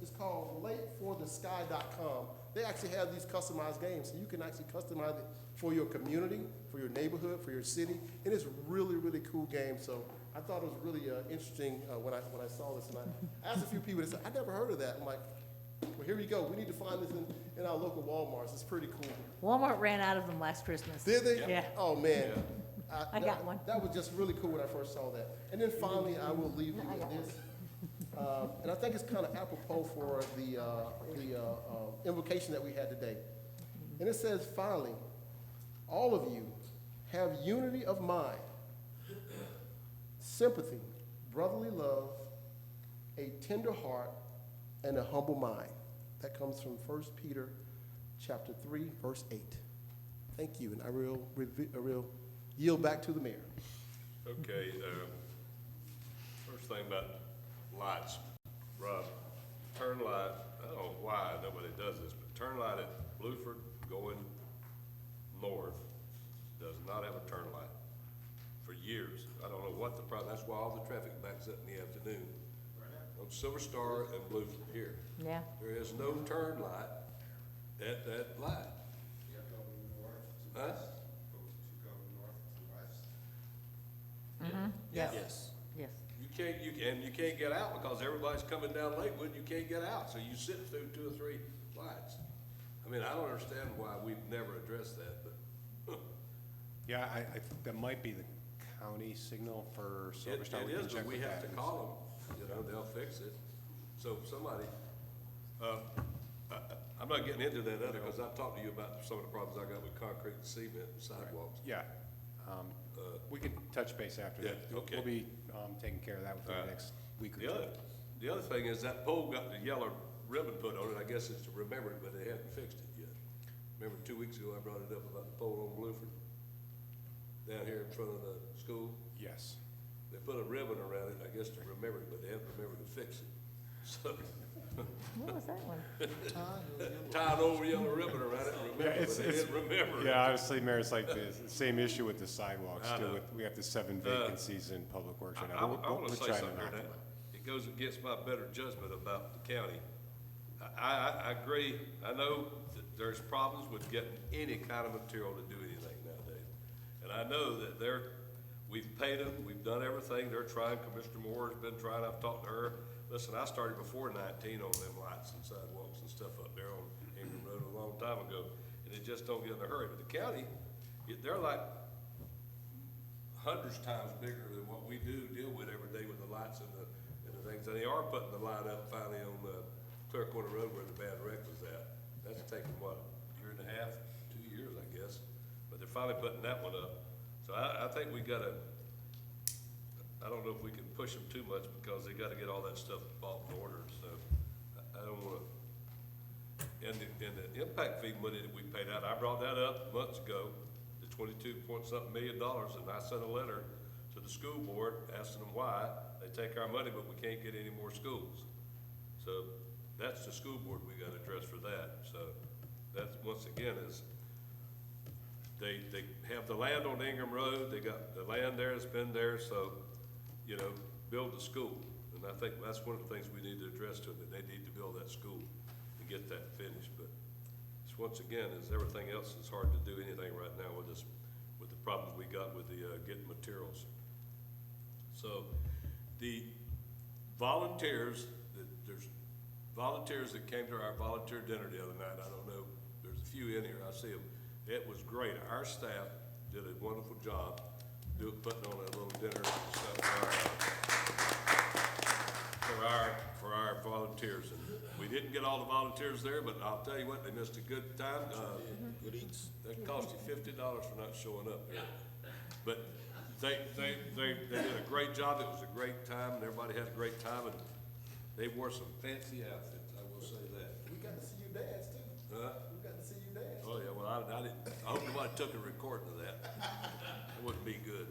it's called lateforthesky.com. They actually have these customized games, so you can actually customize it for your community, for your neighborhood, for your city, and it's really, really cool game. So I thought it was really interesting when I saw this, and I asked a few people. They said, "I never heard of that." I'm like, "Well, here we go. We need to find this in our local Walmarts. It's pretty cool." Walmart ran out of them last Christmas. Did they? Yeah. Oh man, I got one. That was just really cool when I first saw that. And then finally, I will leave you with this. And I think it's kind of apropos for the invocation that we had today. And it says, finally, all of you have unity of mind, sympathy, brotherly love, a tender heart, and a humble mind. That comes from 1 Peter chapter 3, verse 8. Thank you, and I will yield back to the mayor. Okay, first thing about lights, Rob, turn light, I don't know why nobody does this, but turn light at Bluford going north does not have a turn light for years. I don't know what the problem, that's why all the traffic backs up in the afternoon. On Silver Star and Bluford here. Yeah. There is no turn light at that light. Huh? Yes. Yes. Yes. You can't get out because everybody's coming down Lakewood, you can't get out, so you sit through 2 or 3 lights. I mean, I don't understand why we've never addressed that, but. Yeah, I think that might be the county signal for Silver Star. It is, but we have to call them, they'll fix it. So somebody, I'm not getting into that other, because I've talked to you about some of the problems I got with concrete and cement and sidewalks. Yeah, we can touch base after that. Yeah, okay. We'll be taking care of that within the next week or two. The other thing is that pole got the yellow ribbon put on it, I guess it's to remember it, but they hadn't fixed it yet. Remember 2 weeks ago I brought it up about the pole on Bluford? Down here in front of the school? Yes. They put a ribbon around it, I guess to remember it, but they haven't remembered to fix it. So. What was that one? Tie an old yellow ribbon around it and remember, but they didn't remember it. Yeah, honestly, Mayor, it's like the same issue with the sidewalks I too. know. We have the 7 vacancies in public works right I now. want We'll to say try to something knock here. them out. It goes against my better judgment about the county. I agree. I know that there's problems with getting any kind of material to do anything nowadays. And I know that we've paid them, we've done everything. They're trying. Commissioner Moore has been trying. I've talked to her. Listen, I started before 19 on them lights and sidewalks and stuff up there on Ingram Road a long time ago. And it just don't get in a hurry. But the county, they're like hundreds times bigger than what we do deal with every day with the lights and the things. And they are putting the light up finally on Clear Corner Road where the bad wreck was at. That's taken, what, a year and a half, 2 years, I guess. But they're finally putting that one up. So I think we gotta, I don't know if we can push them too much because they gotta get all that stuff bought and ordered. So I don't wanna, and the impact fee money that we paid out, I brought that up months ago, the $22-point-something million, and I sent a letter to the school board asking them why they take our money, but we can't get any more schools. So that's the school board we gotta address for that. So that's, once again, is they have the land on Ingram Road, they got the land there that's been there, so, build the school. And I think that's one of the things we need to address to them, that they need to build that school and get that finished. But it's, once again, as everything else, it's hard to do anything right now with this, with the problems we got with the, getting materials. So, the volunteers, there's volunteers that came to our volunteer dinner the other night. I don't know, there's a few in here, I see them. It was great. Our staff did a wonderful job putting on a little dinner and stuff for our volunteers. And we didn't get all the volunteers there, but I'll tell you what, they missed a good time. Good eats. That cost you $50 for not showing up there. But they did a great job. It was a great time, and everybody had a great time, and they wore some fancy outfits, I will say that. We got to see you dance too. Huh? We got to see you dance. Oh, yeah, well, I didn't, I hope nobody took a recording of that. That wouldn't be good.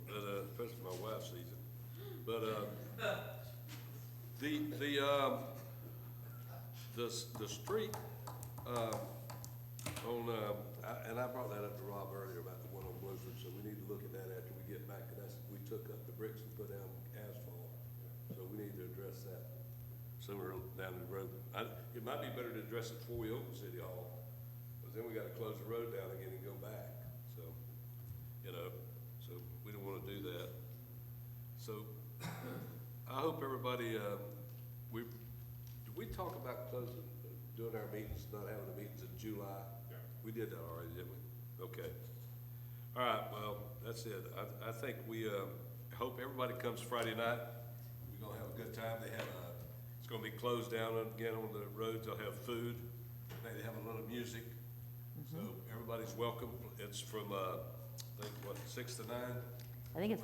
But, especially my wife sees it. But, the street, and I brought that up to Rob earlier about the one on Bluford, so we need to look at that after we get back, and we took up the bricks and put down asphalt. So we need to address that sooner down the road. It might be better to address it before we open City Hall, because then we gotta close the road down again and go back. So, you know, so we don't wanna do that. So, I hope everybody, did we talk about closing, doing our meetings, not having the meetings in July? Yeah. We did that already, didn't we? Okay. All right, well, that's it. I think we, hope everybody comes Friday night. We're gonna have a good time. They have it's gonna be closed down again on the roads. They'll have food. They have a little music. So everybody's welcome. It's from, I think, what, 6 to 9? I think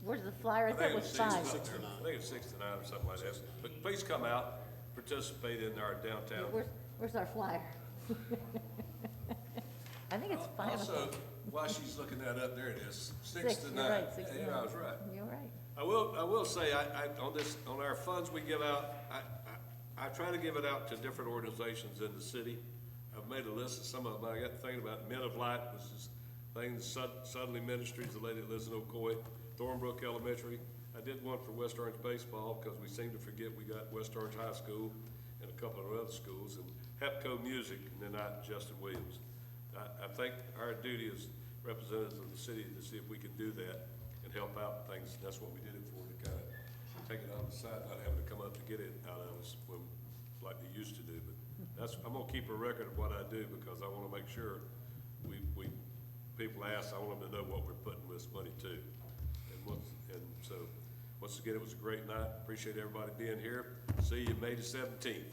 where's the flyer? I thought it was 5. I think it's 6 to 9 or something like that. But please come out, participate in our downtown. Where's our flyer? I think it's 5 Also, o'clock. while she's looking that up, there it is, 6 to 9. You're right, 6 to 9. Yeah, I was right. You're right. I will say, on our funds we give out, I try to give it out to different organizations in the city. I've made a list of some of them. I got thinking about Men of Light, which is things, Suddenly Ministries, the lady that lives in Ocoee, Thornbrook Elementary. I did one for West Orange baseball, because we seem to forget we got West Orange High School and a couple of other schools, and HEPCO Music, and then Justin Williams. I think our duty as representatives of the city to see if we can do that and help out things. That's what we did it for, to kind of take it on the side, not having to come up to get it out of us when, like they used to do. But I'm gonna keep a record of what I do, because I wanna make sure people ask, I want them to know what we're putting this money to. And so, once again, it was a great night. Appreciate everybody being here. See you May the 17th.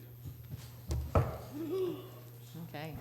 Okay.